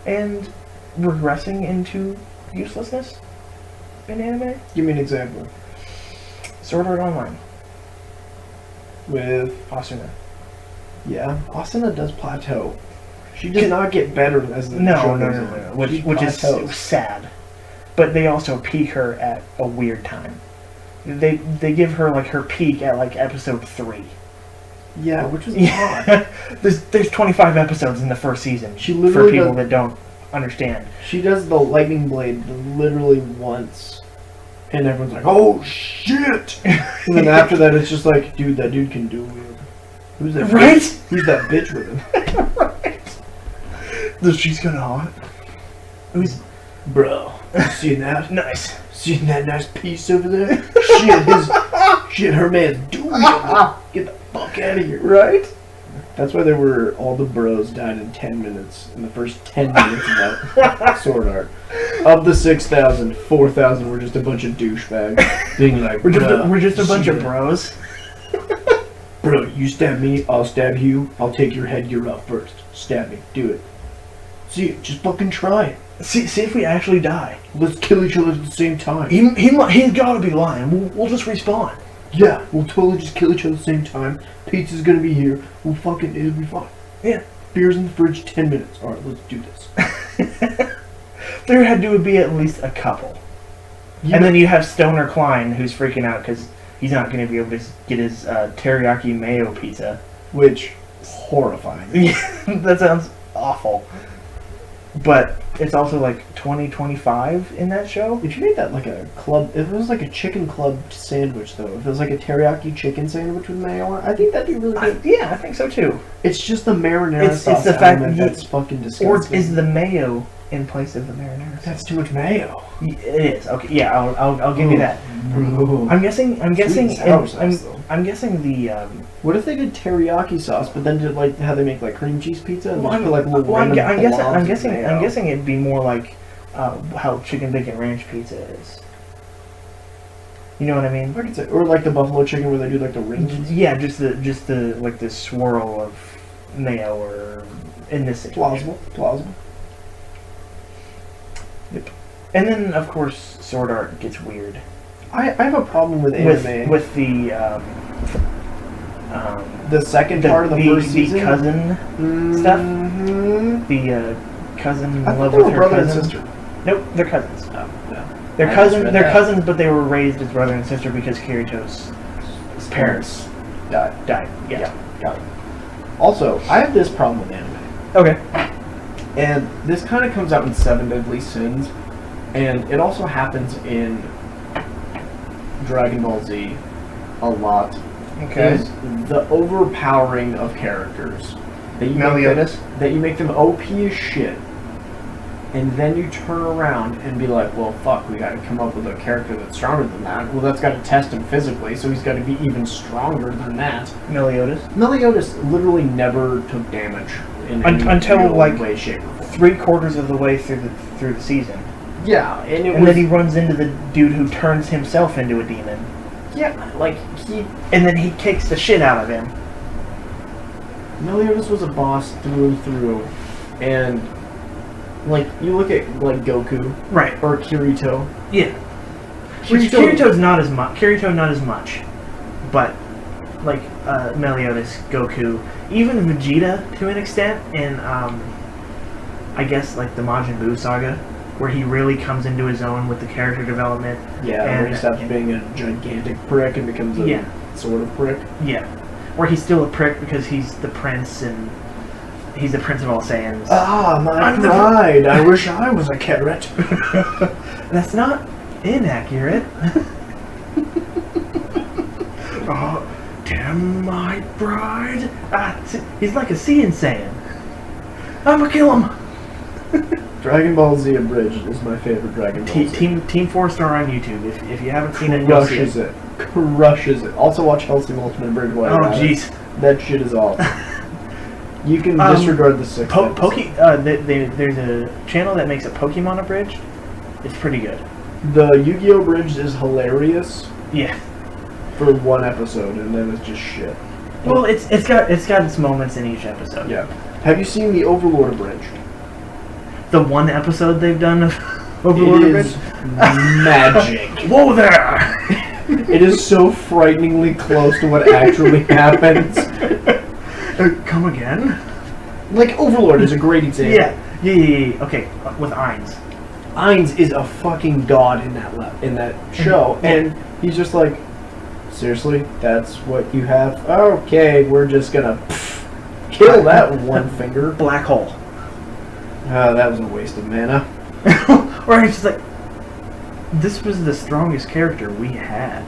Speaker 2: and regressing into uselessness in anime.
Speaker 1: Give me an example.
Speaker 2: Sword Art Online.
Speaker 1: With,
Speaker 2: Asuna.
Speaker 1: yeah, Asuna does plateau. She does not get better as the
Speaker 2: No.
Speaker 1: show goes on.
Speaker 2: Which
Speaker 1: She
Speaker 2: is
Speaker 1: plateaus.
Speaker 2: sad. But they also peak her at a weird time. They give her like her peak at like episode 3.
Speaker 1: Yeah, which was odd.
Speaker 2: Yeah. there's 25 episodes in the first season.
Speaker 1: She
Speaker 2: for
Speaker 1: literally
Speaker 2: people
Speaker 1: does-
Speaker 2: that don't understand.
Speaker 1: She does the lightning blade literally once, and everyone's like, "Oh shit!" And then after that, it's just like, "Dude, that dude can dual wield. Who's that?
Speaker 2: Right?
Speaker 1: Bitch? Who's that bitch with him,
Speaker 2: She's gonna haunt. Who's
Speaker 1: bro? You seen that?
Speaker 2: nice?
Speaker 1: Seen that nice piece over there? Shit, her man's dual wielding. Get the fuck out of here!"
Speaker 2: Right?
Speaker 1: That's why there were all the bros died in 10 minutes. In the first 10 minutes of that Sword Art. Of the 6,000, 4,000 were just a bunch of douchebags being like,
Speaker 2: We're
Speaker 1: "Bruh,
Speaker 2: just a
Speaker 1: you
Speaker 2: bunch
Speaker 1: see
Speaker 2: of
Speaker 1: that?
Speaker 2: bros.
Speaker 1: Bro, you stab me, I'll stab you. I'll take your head, you're up first. Stab me, do it. See, just fucking try it.
Speaker 2: See if we actually die.
Speaker 1: Let's kill each other at the same time.
Speaker 2: He's gotta be lying. We'll just respawn.
Speaker 1: Yeah, we'll totally just kill each other at the same time. Pizza's gonna be here. It'll be fine.
Speaker 2: Yeah.
Speaker 1: Beer's in the fridge, 10 minutes. Alright, let's do this.
Speaker 2: There had to be at least a couple. And then you have Stoner Klein, who's freaking out because he's not going to be able to get his teriyaki mayo pizza.
Speaker 1: Which, horrifying.
Speaker 2: That sounds awful. But it's also like 2025 in that show.
Speaker 1: If you made that like a club, if it was like a chicken club sandwich though, if it was like a teriyaki chicken sandwich with mayo on it, I think that'd be really good.
Speaker 2: Yeah, I think so too.
Speaker 1: It's just the marinara
Speaker 2: It's
Speaker 1: sauce
Speaker 2: the fact
Speaker 1: element
Speaker 2: that
Speaker 1: that's fucking
Speaker 2: Or
Speaker 1: disgusting.
Speaker 2: is the mayo in place of the marinara?
Speaker 1: That's too much mayo.
Speaker 2: It is. Okay, yeah, I'll give you that.
Speaker 1: Bro.
Speaker 2: I'm guessing.
Speaker 1: Sweet and sour sauce, though.
Speaker 2: I'm guessing the.
Speaker 1: What if they did teriyaki sauce, but then did like how they make like cream cheese pizza and
Speaker 2: Well,
Speaker 1: just put like little
Speaker 2: I'm
Speaker 1: random
Speaker 2: guessing.
Speaker 1: blobs
Speaker 2: I'm
Speaker 1: of
Speaker 2: guessing.
Speaker 1: mayo?
Speaker 2: I'm guessing it'd be more like how chicken bacon ranch pizza is. You know what I mean?
Speaker 1: I could say, or like the buffalo chicken where they do like the rings.
Speaker 2: Yeah, just the like the swirl of mayo, or in this situation.
Speaker 1: Plausible.
Speaker 2: And then of course Sword Art gets weird
Speaker 1: I have a problem with anime.
Speaker 2: with the
Speaker 1: the second part of the first season.
Speaker 2: the cousin stuff.
Speaker 1: Mhm.
Speaker 2: The cousin in
Speaker 1: I thought
Speaker 2: love
Speaker 1: they
Speaker 2: with
Speaker 1: were
Speaker 2: her
Speaker 1: brother
Speaker 2: cousin.
Speaker 1: and sister.
Speaker 2: Nope, they're cousins.
Speaker 1: Oh, no.
Speaker 2: They're
Speaker 1: I
Speaker 2: cousins.
Speaker 1: just read
Speaker 2: They're
Speaker 1: that.
Speaker 2: cousins, but they were raised as brother and sister because Kirito's parents
Speaker 1: Died.
Speaker 2: died. Yeah.
Speaker 1: Got it. Also, I have this problem with anime.
Speaker 2: Okay.
Speaker 1: And this kind of comes out in Seven Deadly Sins, and it also happens in Dragon Ball Z a lot.
Speaker 2: Okay.
Speaker 1: is the overpowering of characters. That you
Speaker 2: Meliodas?
Speaker 1: that you make them OP as shit, and then you turn around and be like, well, fuck, we got to come up with a character that's stronger than that. Well, that's got to test him physically, so he's got to be even stronger than that.
Speaker 2: Meliodas.
Speaker 1: Meliodas literally never took damage in any
Speaker 2: Until,
Speaker 1: real
Speaker 2: like,
Speaker 1: way, shape, or form.
Speaker 2: 3/4 of the way through the season.
Speaker 1: Yeah, and
Speaker 2: And then he runs into the dude who turns himself into a demon.
Speaker 1: yeah, like he
Speaker 2: And then he kicks the shit out of him.
Speaker 1: Meliodas was a boss through and through, and like you look at like Goku
Speaker 2: Right.
Speaker 1: or Kirito.
Speaker 2: Yeah.
Speaker 1: Kirito-
Speaker 2: Kirito's not as much. Kirito not as much. But like Meliodas, Goku, even Vegeta to an extent in I guess like the Majin Buu saga, where he really comes into his own with the character development.
Speaker 1: Yeah,
Speaker 2: And-
Speaker 1: where he stops being a gigantic prick and becomes a
Speaker 2: Yeah.
Speaker 1: sort of prick.
Speaker 2: Yeah. Where he's still a prick because he's the prince and he's the prince of all Saiyans.
Speaker 1: Ah, my
Speaker 2: I'm the-
Speaker 1: pride! I wish I was a carrot.
Speaker 2: That's not inaccurate. Oh, damn my bride. He's like a Saiyan Saiyan. I'ma kill him.
Speaker 1: Dragon Ball Z Abridged is my favorite Dragon Ball Z.
Speaker 2: Team 4-star on YouTube. If you haven't seen it, go see
Speaker 1: Crushes
Speaker 2: it.
Speaker 1: it. Crushes it. Also watch Hellsing Ultimate Abridged while
Speaker 2: Oh
Speaker 1: you're at it.
Speaker 2: jeez.
Speaker 1: That shit is awesome. You can disregard the six.
Speaker 2: There's a channel that makes a Pokemon abridged. It's pretty good.
Speaker 1: The Yu-Gi-Oh! Bridge is hilarious
Speaker 2: Yeah.
Speaker 1: for one episode, and then it's just shit.
Speaker 2: Well, it's got its moments in each episode.
Speaker 1: Yeah. Have you seen the Overlord Abridged?
Speaker 2: The one episode they've done of Overlord
Speaker 1: It
Speaker 2: Abridged.
Speaker 1: is magic.
Speaker 2: Whoa there!
Speaker 1: It is so frighteningly close to what actually happens.
Speaker 2: Come again?
Speaker 1: Like Overlord is a great example.
Speaker 2: Yeah. Okay, with Ainz.
Speaker 1: Ainz is a fucking god in that show, and he's just like, seriously, that's what you have? Okay, we're just gonna kill that with one finger.
Speaker 2: Black hole.
Speaker 1: That was a waste of mana.
Speaker 2: Or he's just like, this was the strongest character we had.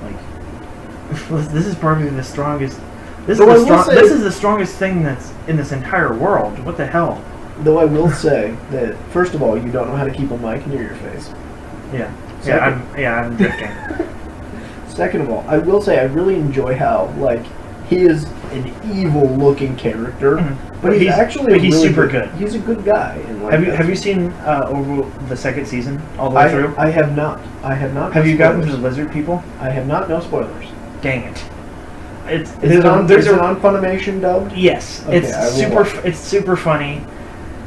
Speaker 2: Like, this is probably the strongest. This
Speaker 1: Though I
Speaker 2: is,
Speaker 1: will say-
Speaker 2: this is the strongest thing that's in this entire world. What the hell?
Speaker 1: Though I will say that, first of all, you don't know how to keep a mic near your face.
Speaker 2: Yeah.
Speaker 1: Second.
Speaker 2: I'm drifting.
Speaker 1: Second of all, I will say I really enjoy how, like, he is an evil-looking character,
Speaker 2: Mhm.
Speaker 1: but he's actually
Speaker 2: he's
Speaker 1: really
Speaker 2: super good.
Speaker 1: He's a good guy. And like,
Speaker 2: Have you seen over the second season all the way through?
Speaker 1: I have not. I have not.
Speaker 2: Have
Speaker 1: no
Speaker 2: you gotten to
Speaker 1: spoilers.
Speaker 2: the lizard people?
Speaker 1: I have not. No spoilers.
Speaker 2: Dang it! Is
Speaker 1: Is it on Funimation dubbed?
Speaker 2: Yes,
Speaker 1: Okay,
Speaker 2: it's
Speaker 1: I will
Speaker 2: super.
Speaker 1: watch.
Speaker 2: It's super funny.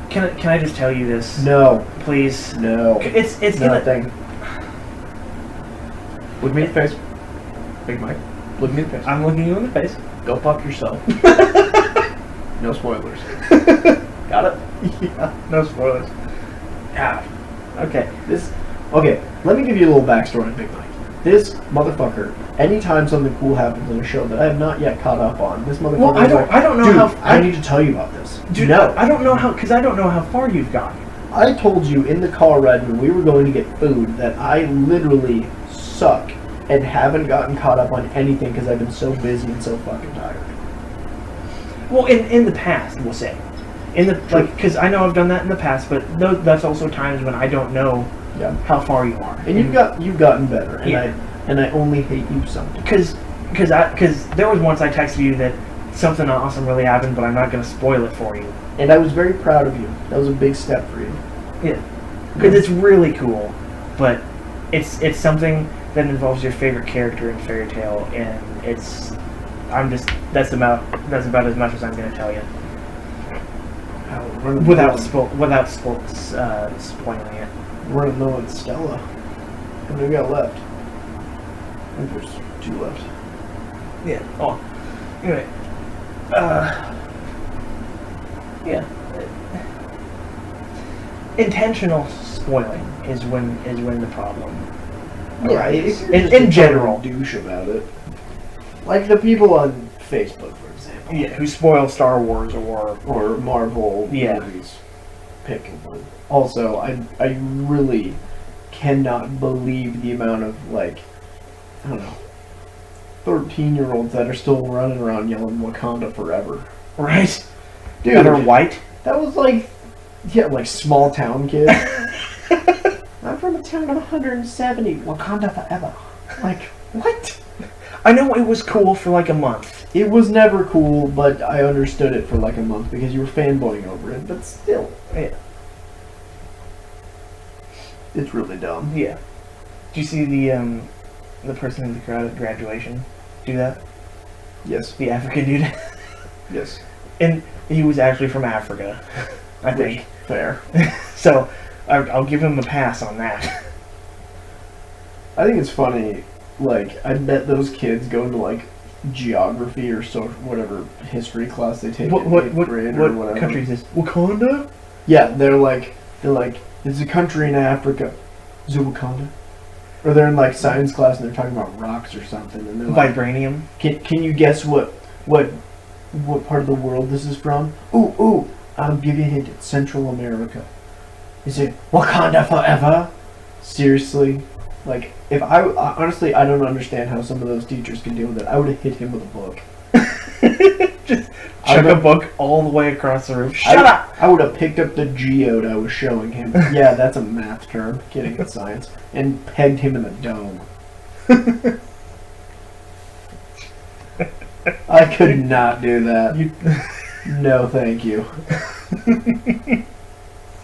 Speaker 2: Can I just tell you this?
Speaker 1: No.
Speaker 2: Please.
Speaker 1: No.
Speaker 2: It's gonna.
Speaker 1: Nothing. Look me in the face. Big Mike. Look me in the face.
Speaker 2: I'm looking you in the face.
Speaker 1: Go fuck yourself. No spoilers.
Speaker 2: Got it? Yeah. No spoilers.
Speaker 1: Yeah.
Speaker 2: Okay.
Speaker 1: Okay, let me give you a little backstory on Big Mike. This motherfucker, anytime something cool happens in a show that I have not yet caught up on, this motherfucker
Speaker 2: Well,
Speaker 1: is like,
Speaker 2: I don't know
Speaker 1: dude,
Speaker 2: how.
Speaker 1: I need to tell you about this.
Speaker 2: Dude,
Speaker 1: no.
Speaker 2: I don't know how, because I don't know how far you've gotten.
Speaker 1: I told you in the car ride when we were going to get food that I literally suck and haven't gotten caught up on anything because I've been so busy and so fucking tired.
Speaker 2: Well, in the past, we'll say, because I know I've done that in the past, but that's also times when I don't know
Speaker 1: Yeah.
Speaker 2: how far you are.
Speaker 1: And you've gotten better, and
Speaker 2: Yeah.
Speaker 1: I only hate you something.
Speaker 2: Because there was once I texted you that something awesome really happened, but I'm not going to spoil it for you.
Speaker 1: And I was very proud of you. That was a big step for you.
Speaker 2: Yeah. Because it's really cool, but it's something that involves your favorite character in Fairy Tail, and that's about as much as I'm going to tell you without spoiling it.
Speaker 1: Running low on Stella. How many we got left? I think there's 2 left.
Speaker 2: Yeah. Oh. Anyway. Yeah. Intentional spoiling is when the problem. arises. In general.
Speaker 1: Douche about it. Like the people on Facebook, for example.
Speaker 2: Yeah. Who spoil Star Wars
Speaker 1: Or Marvel
Speaker 2: Yeah.
Speaker 1: movies. Pick one. Also, I really cannot believe the amount of, like, I don't know, 13-year-olds that are still running around yelling Wakanda forever.
Speaker 2: Right?
Speaker 1: Dude,
Speaker 2: That are white.
Speaker 1: that was like, yeah, like small town kids. I'm from a town of 170. Wakanda forever. Like, what?
Speaker 2: I know it was cool for like a month.
Speaker 1: It was never cool, but I understood it for like a month because you were fanboying over it. But still,
Speaker 2: Yeah.
Speaker 1: it's really dumb.
Speaker 2: Yeah. Did you see the person in the crowd at graduation do that?
Speaker 1: Yes,
Speaker 2: The African dude.
Speaker 1: yes,
Speaker 2: And he was actually from Africa, I think.
Speaker 1: fair.
Speaker 2: So I'll give him a pass on that.
Speaker 1: I think it's funny. Like, I bet those kids go into like geography or so whatever history class they take in 8th grade or
Speaker 2: what
Speaker 1: whatever.
Speaker 2: country is this? Wakanda?
Speaker 1: Yeah, they're like, it's a country in Africa. Is it Wakanda? Or they're in like science class and they're talking about rocks or something, and they're like,
Speaker 2: Vibranium.
Speaker 1: can you guess what part of the world this is from? Ooh, I'll give you a hint. It's Central America. Is it Wakanda forever? Seriously? Like, if honestly, I don't understand how some of those teachers can deal with it. I would have hit him with a book.
Speaker 2: Just chuck a book all the way across the room. Shut up!
Speaker 1: I would have picked up the geode I was showing him. Yeah, that's a math term. Kidding, it's science. And pegged him in the dome. I could not do that. No, thank you.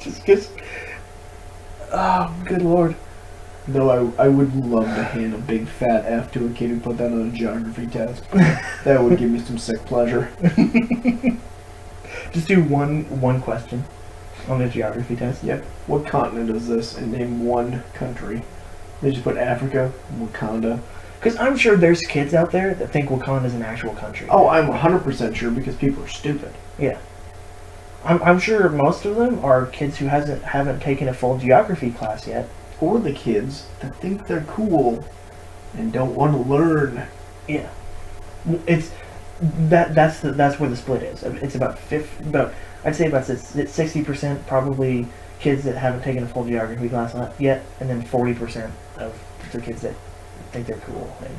Speaker 2: Just oh, good lord.
Speaker 1: Though I would love to hand a big fat F to a kid who put that on a geography test. That would give me some sick pleasure.
Speaker 2: Just do one question on the geography test.
Speaker 1: Yep. What continent is this? And name one country. They just put Africa, Wakanda.
Speaker 2: Because I'm sure there's kids out there that think Wakanda is an actual country.
Speaker 1: Oh, I'm 100% sure because people are stupid.
Speaker 2: Yeah. I'm sure most of them are kids who haven't taken a full geography class yet.
Speaker 1: Or the kids that think they're cool and don't want to learn.
Speaker 2: Yeah. It's that's where the split is. It's about I'd say about 60% probably kids that haven't taken a full geography class yet, and then 40% of the kids that think they're cool and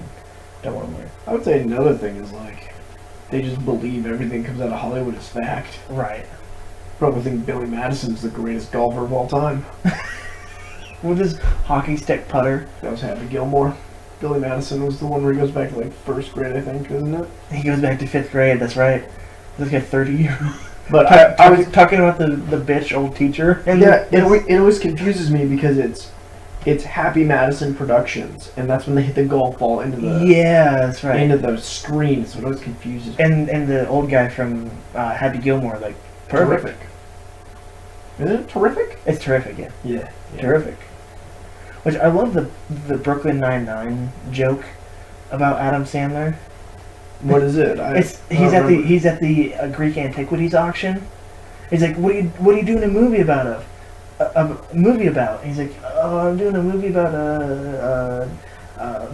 Speaker 2: don't want to learn.
Speaker 1: I would say another thing is like they just believe everything comes out of Hollywood is fact.
Speaker 2: Right.
Speaker 1: Probably think Billy Madison's the greatest golfer of all time.
Speaker 2: With his hockey stick putter.
Speaker 1: That was Happy Gilmore. Billy Madison was the one where he goes back to like first grade, I think, isn't it?
Speaker 2: He goes back to 5th grade, that's right. This guy 30 years.
Speaker 1: But
Speaker 2: I was talking about the bitch old teacher. And
Speaker 1: yeah, it always confuses me because it's Happy Madison Productions, and that's when they hit the golf ball into the
Speaker 2: that's right.
Speaker 1: into the screen, so it always confuses me.
Speaker 2: And the old guy from Happy Gilmore, like, perfect.
Speaker 1: Terrific. Isn't it terrific?
Speaker 2: It's terrific, yeah.
Speaker 1: Yeah.
Speaker 2: Terrific. Which I love the Brooklyn Nine-Nine joke about Adam Sandler.
Speaker 1: What is it?
Speaker 2: He's at the Greek antiquities auction. He's like, what are you doing a movie about? A movie about? He's like, oh, I'm doing a movie about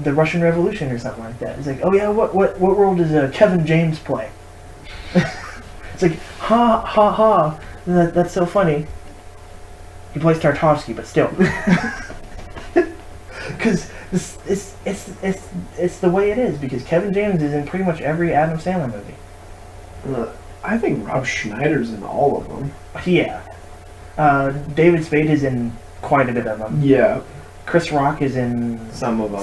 Speaker 2: the Russian Revolution or something like that. He's like, oh yeah, what role does Kevin James play? It's like, ha ha ha. That's so funny. He plays Tarkovsky, but still. Because it's the way it is. Because Kevin James is in pretty much every Adam Sandler movie.
Speaker 1: I think Rob Schneider's in all of them.
Speaker 2: Yeah. David Spade is in quite a bit of them.
Speaker 1: Yeah.
Speaker 2: Chris Rock is in
Speaker 1: Some of them.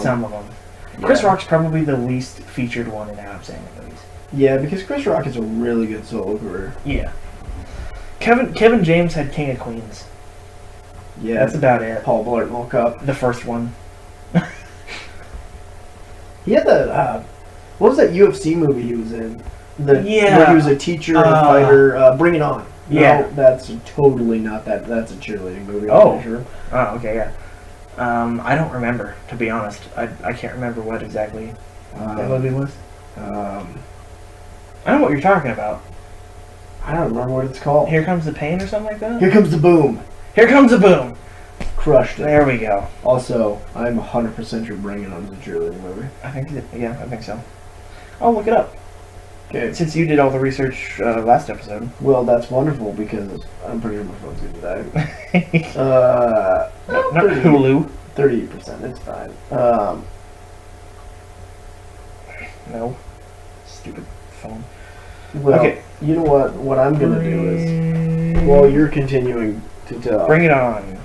Speaker 1: Yeah.
Speaker 2: Chris Rock's probably the least featured one in Adam Sandler movies.
Speaker 1: Yeah, because Chris Rock has a really good solo career.
Speaker 2: Yeah. Kevin James had King of Queens.
Speaker 1: Yeah.
Speaker 2: That's about it.
Speaker 1: Paul Blart Mall Cup.
Speaker 2: The first one.
Speaker 1: He had the what was that UFC movie he was in? Where he was a teacher, a fighter. Bring It On.
Speaker 2: Yeah.
Speaker 1: No, that's totally not that. That's a cheerleading movie. I'm
Speaker 2: Oh.
Speaker 1: pretty sure.
Speaker 2: Oh, okay, yeah. I don't remember, to be honest. I can't remember what exactly that movie was. I know what you're talking about.
Speaker 1: I don't remember what it's called.
Speaker 2: Here Comes the Pain or something like that?
Speaker 1: Here Comes the Boom.
Speaker 2: Here Comes the Boom!
Speaker 1: Crushed it.
Speaker 2: There we go.
Speaker 1: Also, I'm 100% sure Bring It On is a cheerleading movie.
Speaker 2: I think so. I'll look it up.
Speaker 1: Okay.
Speaker 2: Since you did all the research last episode.
Speaker 1: Well, that's wonderful because I'm pretty sure my phone's gonna die.
Speaker 2: Not Hulu.
Speaker 1: 38%. It's fine.
Speaker 2: No. Stupid phone.
Speaker 1: Well,
Speaker 2: Okay.
Speaker 1: you know what? What I'm gonna do is, while you're continuing to tell,
Speaker 2: Bring it on.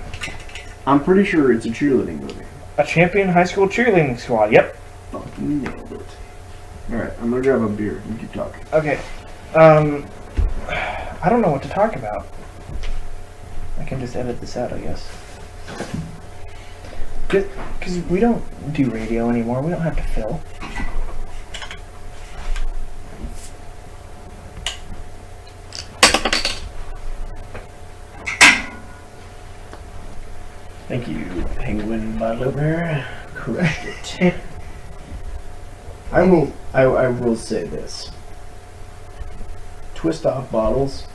Speaker 1: I'm pretty sure it's a cheerleading movie.
Speaker 2: A champion high school cheerleading squad. Yep.
Speaker 1: Fucking nailed it. Alright, I'm gonna grab a beer. You keep talking.
Speaker 2: Okay. I don't know what to talk about. I can just edit this out, I guess. Because we don't do radio anymore. We don't have to fill.
Speaker 1: Thank you, Penguin Bottle Opener. Crushed it. I will say this. Twist off bottles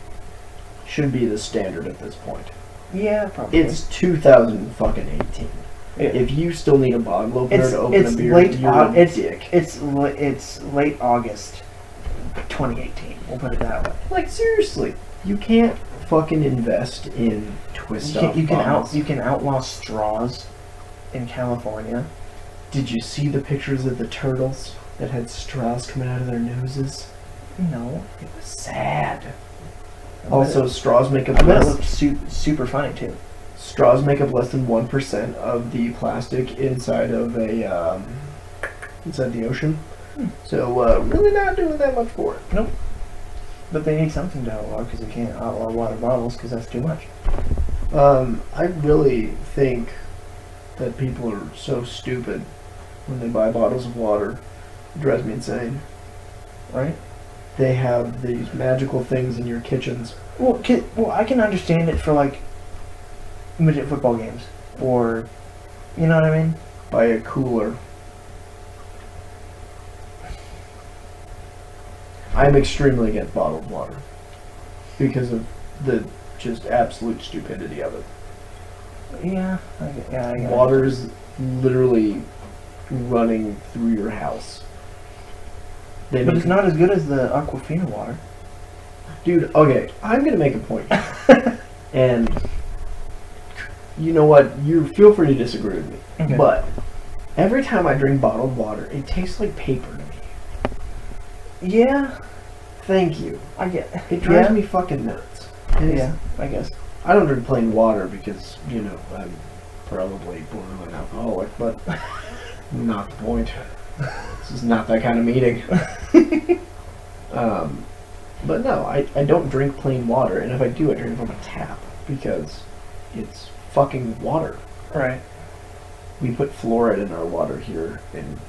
Speaker 1: should be the standard at this point.
Speaker 2: Yeah, probably.
Speaker 1: It's 2018.
Speaker 2: Yeah.
Speaker 1: If you still need a bottle opener to open
Speaker 2: it's
Speaker 1: a beer,
Speaker 2: late.
Speaker 1: you're a
Speaker 2: It's
Speaker 1: dick.
Speaker 2: it's late August, 2018. We'll put it that way.
Speaker 1: Like seriously, you can't fucking invest in twist off bottles.
Speaker 2: You can outlaw straws in California.
Speaker 1: Did you see the pictures of the turtles that had straws coming out of their noses?
Speaker 2: No.
Speaker 1: It was sad.
Speaker 2: I
Speaker 1: Also,
Speaker 2: bet
Speaker 1: straws make up
Speaker 2: I bet it
Speaker 1: less.
Speaker 2: looked super funny too.
Speaker 1: Straws make up less than 1% of the plastic inside of a inside the ocean. So really not doing that much for it.
Speaker 2: Nope. But they need something to outlaw because they can't outlaw water bottles because that's too much.
Speaker 1: I really think that people are so stupid when they buy bottles of water. It drives me insane.
Speaker 2: Right?
Speaker 1: They have these magical things in your kitchens.
Speaker 2: Well, I can understand it for like midget football games or, you know what I mean?
Speaker 1: Buy a cooler. I'm extremely against bottled water because of the just absolute stupidity of it.
Speaker 2: Yeah, I get it.
Speaker 1: Water is literally running through your house. They
Speaker 2: But
Speaker 1: make-
Speaker 2: it's not as good as the Aquafina water.
Speaker 1: Dude, okay, I'm gonna make a point. And you know what? You feel free to disagree with me.
Speaker 2: Okay.
Speaker 1: But every time I drink bottled water, it tastes like paper to me.
Speaker 2: Yeah,
Speaker 1: Thank you.
Speaker 2: I get.
Speaker 1: It drives
Speaker 2: yeah.
Speaker 1: me fucking nuts. And it's-
Speaker 2: Yeah, I guess.
Speaker 1: I don't drink plain water because, you know, I'm probably borderline alcoholic, but not the point. This is not that kind of meeting. But no, I don't drink plain water, and if I do, I drink from a tap because it's fucking water.
Speaker 2: Right.
Speaker 1: We put fluoride in our water here in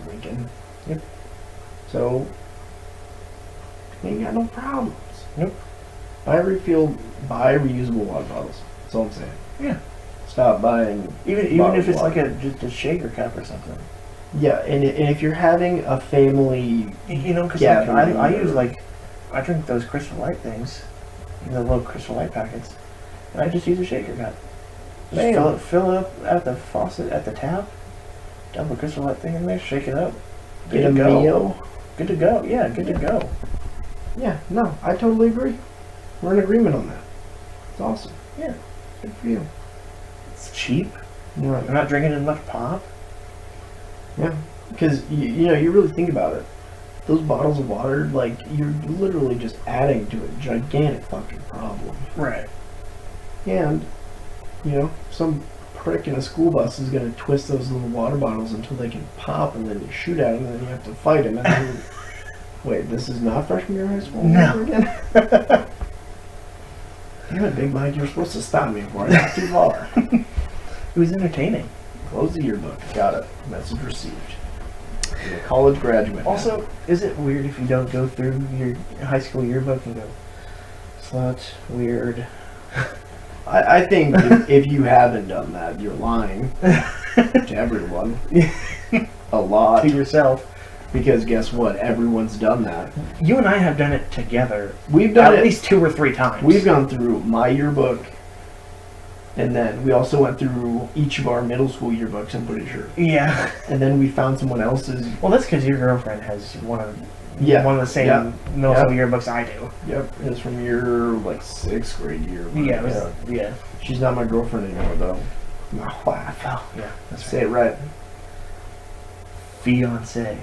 Speaker 1: Lincoln.
Speaker 2: Yep.
Speaker 1: So, we ain't got no problems.
Speaker 2: Nope.
Speaker 1: Buy reusable water bottles. That's all I'm saying.
Speaker 2: Yeah.
Speaker 1: Stop buying.
Speaker 2: Even
Speaker 1: bottled
Speaker 2: if it's
Speaker 1: water.
Speaker 2: like just a shaker cup or something.
Speaker 1: Yeah, and if you're having a family,
Speaker 2: You know, because
Speaker 1: Yeah,
Speaker 2: like, I
Speaker 1: or-
Speaker 2: use I drink those Crystal Light things, the little Crystal Light packets, and I just use a shaker cup. Just
Speaker 1: Man.
Speaker 2: fill it up at the faucet at the tap, dump a Crystal Light thing in there, shake it up.
Speaker 1: get a
Speaker 2: Good to go.
Speaker 1: meal.
Speaker 2: Good to go. Yeah, good to go.
Speaker 1: Yeah, no, I totally agree. We're in agreement on that. It's awesome.
Speaker 2: Yeah.
Speaker 1: Good for you.
Speaker 2: It's cheap.
Speaker 1: Right.
Speaker 2: I'm not drinking as much pop.
Speaker 1: Yeah, because you know, you really think about it. Those bottles of water, like, you're literally just adding to a gigantic fucking problem.
Speaker 2: Right.
Speaker 1: And, you know, some prick in a school bus is going to twist those little water bottles until they can pop, and then you shoot at him, and then you have to fight him. And then, wait, this is not freshman year of high school?
Speaker 2: No.
Speaker 1: over again? Damn it, Big Mike, you were supposed to stop me before I got too far.
Speaker 2: It was entertaining.
Speaker 1: Close the yearbook. Got it. Message received. You're a college graduate. now.
Speaker 2: Also, is it weird if you don't go through your high school yearbook and go, slut, weird?
Speaker 1: I think if you haven't done that, you're lying to everyone. A lot.
Speaker 2: To yourself.
Speaker 1: Because guess what? Everyone's done that.
Speaker 2: You and I have done it together
Speaker 1: We've done
Speaker 2: at
Speaker 1: it.
Speaker 2: least 2 or 3 times.
Speaker 1: We've gone through my yearbook, and then we also went through each of our middle school yearbooks, I'm pretty sure.
Speaker 2: Yeah.
Speaker 1: And then we found someone else's.
Speaker 2: Well, that's because your girlfriend has one of the same
Speaker 1: Yeah.
Speaker 2: middle school yearbooks I do.
Speaker 1: Yep. It's from your, like, 6th grade year.
Speaker 2: Yeah, it was, yeah.
Speaker 1: She's not my girlfriend anymore, though. My wife.
Speaker 2: Oh, yeah, that's
Speaker 1: Say it right.
Speaker 2: Fiance.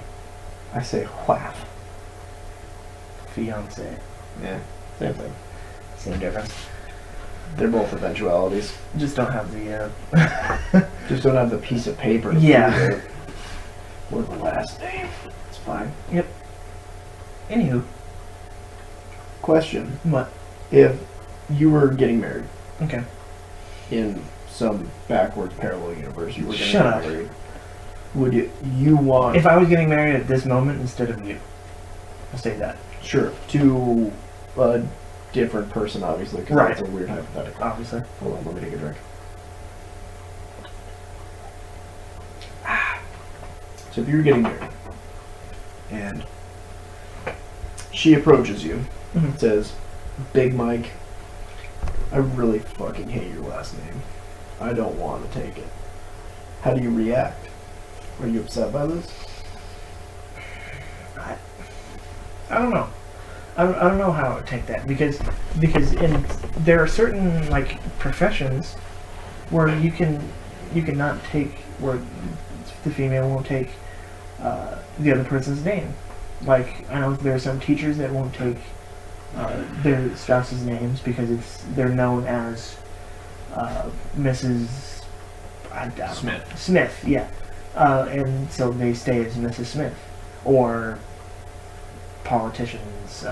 Speaker 1: I say whaff.
Speaker 2: Fiance.
Speaker 1: Yeah, same thing.
Speaker 2: Same difference.
Speaker 1: They're both eventualities.
Speaker 2: Just don't have the,
Speaker 1: Just don't have the piece of paper. To
Speaker 2: Yeah.
Speaker 1: prove it. Or the last name. It's fine.
Speaker 2: Yep. Anywho.
Speaker 1: Question.
Speaker 2: What?
Speaker 1: If you were getting married
Speaker 2: Okay.
Speaker 1: in some backwards parallel universe, you were getting
Speaker 2: Shut up.
Speaker 1: married, would you want...
Speaker 2: If I was getting married at this moment instead of you, I'll say that.
Speaker 1: Sure. To a different person, obviously, because
Speaker 2: Right.
Speaker 1: that's a weird hypothetical.
Speaker 2: Obviously.
Speaker 1: Hold on, let me take a drink. So if you're getting married, and she approaches you,
Speaker 2: Mhm.
Speaker 1: says, Big Mike, I really fucking hate your last name. I don't want to take it. How do you react? Are you upset by this?
Speaker 2: I don't know. I don't know how I would take that because there are certain like professions where you can not take where the female won't take the other person's name. Like I know there are some teachers that won't take their spouse's names because they're known as Mrs. I don't know.
Speaker 1: Smith.
Speaker 2: Smith, yeah, and so they stay as Mrs. Smith or politicians,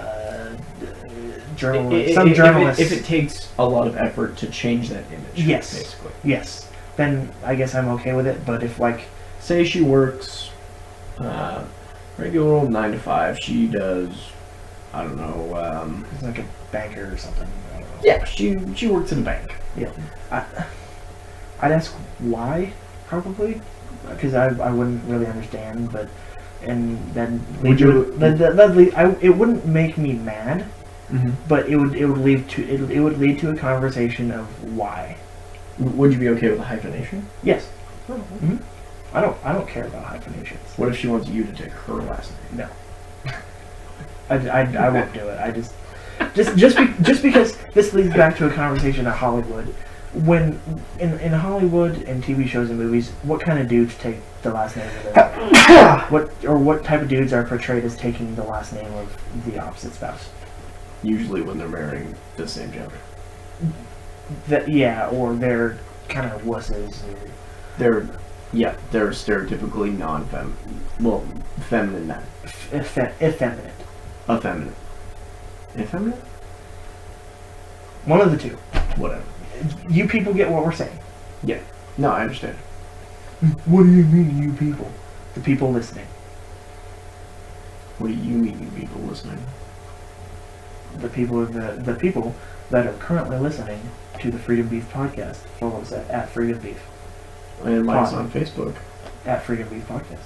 Speaker 2: journalists, some journalists.
Speaker 1: If it takes a lot of effort to change that image,
Speaker 2: Yes.
Speaker 1: basically.
Speaker 2: Yes, then I guess I'm okay with it. But if like,
Speaker 1: Say she works regular old 9 to 5. She does, I don't know.
Speaker 2: it's like a banker or something. I don't know.
Speaker 1: Yeah, she works in a bank.
Speaker 2: Yeah. I'd ask why, probably, because I wouldn't really understand, but and then
Speaker 1: Would you-
Speaker 2: it wouldn't make me mad,
Speaker 1: Mm-hmm.
Speaker 2: but it would lead to a conversation of why.
Speaker 1: Would you be okay with a hyphenation?
Speaker 2: Yes. Mm-hmm. I don't care about hyphenations.
Speaker 1: What if she wants you to take her last name?
Speaker 2: No. I won't do it. I just because this leads back to a conversation at Hollywood. When in Hollywood and TV shows and movies, what kind of dudes take the last name of their what type of dudes are portrayed as taking the last name of the opposite spouse?
Speaker 1: Usually when they're marrying the same gender.
Speaker 2: Or they're kind of wusses.
Speaker 1: They're stereotypically feminine men.
Speaker 2: Effeminate.
Speaker 1: Effeminate. Effeminate?
Speaker 2: One of the two.
Speaker 1: Whatever.
Speaker 2: You people get what we're saying.
Speaker 1: Yeah. No, I understand.
Speaker 2: What do you mean, you people? The people listening.
Speaker 1: What do you mean, you people listening?
Speaker 2: The people that are currently listening to the Freedom Beef podcast. Follow us at Freedom Beef.
Speaker 1: And Mike's
Speaker 2: Awesome.
Speaker 1: on Facebook.
Speaker 2: At Freedom Beef podcast.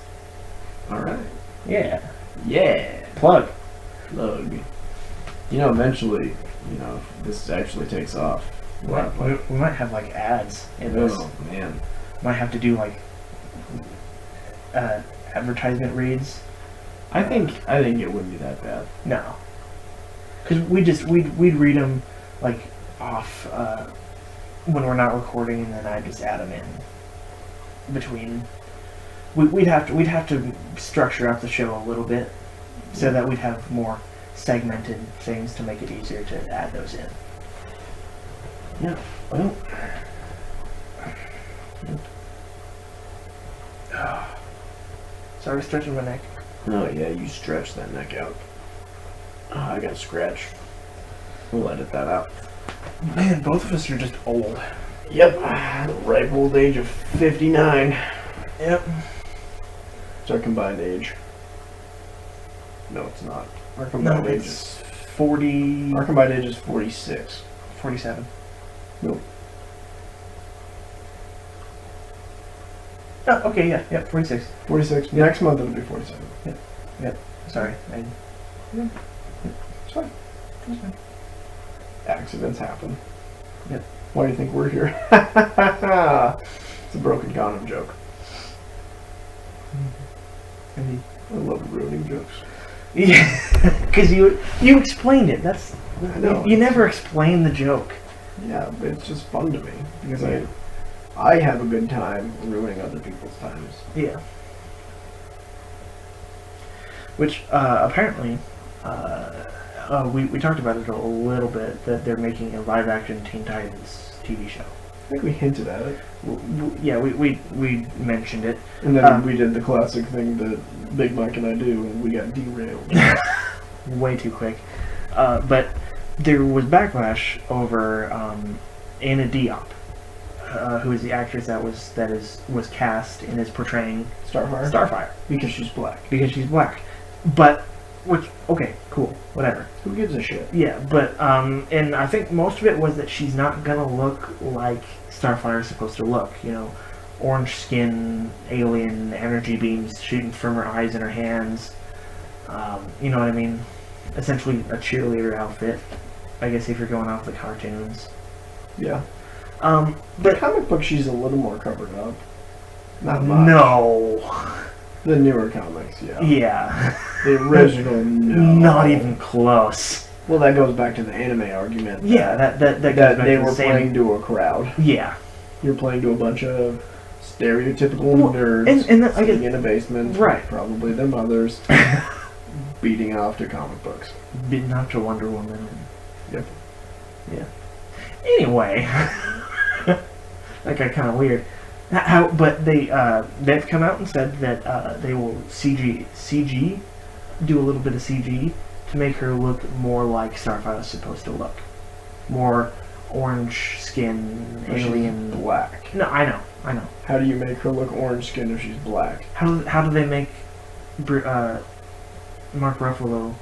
Speaker 1: Alright.
Speaker 2: Yeah.
Speaker 1: Yeah.
Speaker 2: Plug.
Speaker 1: Plug. Eventually, if this actually takes off. We'll have, like,
Speaker 2: We might have like ads in this.
Speaker 1: oh, man.
Speaker 2: Might have to do like advertisement reads.
Speaker 1: I think it wouldn't be that bad.
Speaker 2: No. Because we'd read them like off when we're not recording, and then I just add them in between. We'd have to structure out the show a little bit so that we'd have more segmented things to make it easier to add those in.
Speaker 1: Yeah. Well.
Speaker 2: Sorry, stretching my neck.
Speaker 1: Oh yeah, you stretch that neck out. Oh, I got a scratch. We'll edit that out.
Speaker 2: Man, both of us are just old.
Speaker 1: Yep. The ripe old age of 59.
Speaker 2: Yep.
Speaker 1: It's our combined age. No, it's not. Our
Speaker 2: No,
Speaker 1: combined age
Speaker 2: it's
Speaker 1: is
Speaker 2: 40...
Speaker 1: our combined age is 46.
Speaker 2: 47.
Speaker 1: Nope.
Speaker 2: Oh, okay, yeah, 46.
Speaker 1: 46. Next month it'll be 47.
Speaker 2: Sorry.
Speaker 1: It's fine.
Speaker 2: It's fine.
Speaker 1: Accidents happen.
Speaker 2: Yep.
Speaker 1: Why do you think we're here? It's a broken condom joke. I love ruining jokes.
Speaker 2: Yeah, because you explained it. That's
Speaker 1: I know.
Speaker 2: you never explain the joke.
Speaker 1: Yeah, but it's just fun to me because I have a good time ruining other people's times.
Speaker 2: Yeah. which apparently we talked about it a little bit, that they're making a live action Teen Titans TV show.
Speaker 1: I think we hinted at it.
Speaker 2: Yeah, we mentioned it.
Speaker 1: And then we did the classic thing that Big Mike and I do, and we got derailed.
Speaker 2: Way too quick. But there was backlash over Anna Diop, who is the actress that was cast and is portraying
Speaker 1: Starfire?
Speaker 2: Starfire
Speaker 1: Because she's black.
Speaker 2: because she's black. But okay, cool, whatever.
Speaker 1: Who gives a shit?
Speaker 2: Yeah, but and I think most of it was that she's not gonna look like Starfire is supposed to look. You know, orange skin, alien energy beams shooting from her eyes and her hands. You know what I mean? Essentially a cheerleader outfit, I guess, if you're going off the cartoons.
Speaker 1: Yeah.
Speaker 2: But
Speaker 1: The comic book, she's a little more covered up. Not much.
Speaker 2: no.
Speaker 1: The newer comics, yeah.
Speaker 2: Yeah.
Speaker 1: The original, no.
Speaker 2: Not even close.
Speaker 1: Well, that goes back to the anime argument.
Speaker 2: Yeah, that goes
Speaker 1: That
Speaker 2: back
Speaker 1: they
Speaker 2: to the
Speaker 1: were
Speaker 2: same.
Speaker 1: playing to a crowd.
Speaker 2: Yeah.
Speaker 1: You're playing to a bunch of stereotypical
Speaker 2: Well,
Speaker 1: nerds
Speaker 2: and I
Speaker 1: sitting
Speaker 2: guess-
Speaker 1: in a basement,
Speaker 2: Right.
Speaker 1: probably their mothers, beating off to comic books.
Speaker 2: Bitten up to Wonder Woman.
Speaker 1: Yep.
Speaker 2: Yeah. Anyway, that got kind of weird. But they've come out and said that they will CG do a little bit of CG to make her look more like Starfire is supposed to look, more orange skin,
Speaker 1: But she's
Speaker 2: alien.
Speaker 1: black.
Speaker 2: No, I know.
Speaker 1: How do you make her look orange skinned if she's black?
Speaker 2: How do they make Mark Ruffalo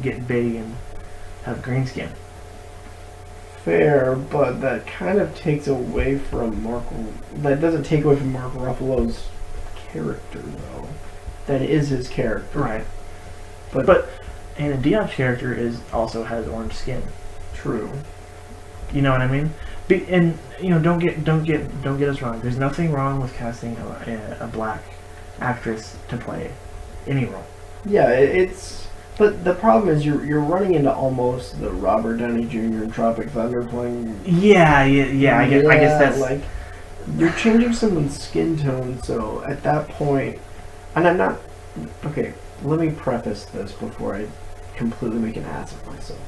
Speaker 2: get big and have green skin?
Speaker 1: Fair, but that kind of takes away from That doesn't take away from Mark Ruffalo's character, though. That is his character.
Speaker 2: Right.
Speaker 1: But,
Speaker 2: But Anna Diop's character also has orange skin.
Speaker 1: true.
Speaker 2: You know what I mean? And you know, don't get us wrong. There's nothing wrong with casting a black actress to play any role.
Speaker 1: Yeah, it's. But the problem is you're running into almost the Robert Downey Jr. in Tropic Thunder playing.
Speaker 2: Yeah. I guess that's
Speaker 1: like you're changing someone's skin tone. So at that point, and I'm not. Okay, let me preface this before I completely make an ass of myself.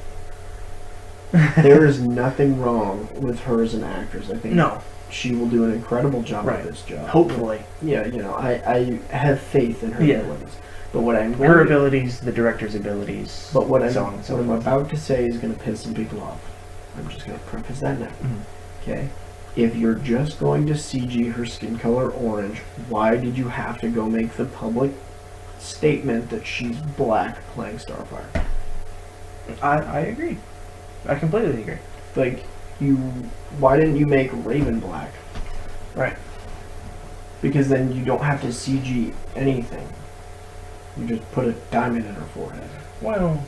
Speaker 1: There is nothing wrong with her as an actress. I think
Speaker 2: no.
Speaker 1: she will do an incredible job
Speaker 2: Right.
Speaker 1: at this job.
Speaker 2: Hopefully,
Speaker 1: Yeah, you know, I have faith in her
Speaker 2: Yeah.
Speaker 1: abilities. But what I'm
Speaker 2: her abilities, the director's abilities.
Speaker 1: But what
Speaker 2: so on and so
Speaker 1: I'm
Speaker 2: forth.
Speaker 1: about to say is going to piss some people off. I'm just going to preface that now.
Speaker 2: Mhm.
Speaker 1: Okay? If you're just going to CG her skin color orange, why did you have to go make the public statement that she's black playing Starfire?
Speaker 2: I agree. I completely agree.
Speaker 1: Like, why didn't you make Raven black?
Speaker 2: Right.
Speaker 1: Because then you don't have to CG anything. You just put a diamond in her forehead.
Speaker 2: Well,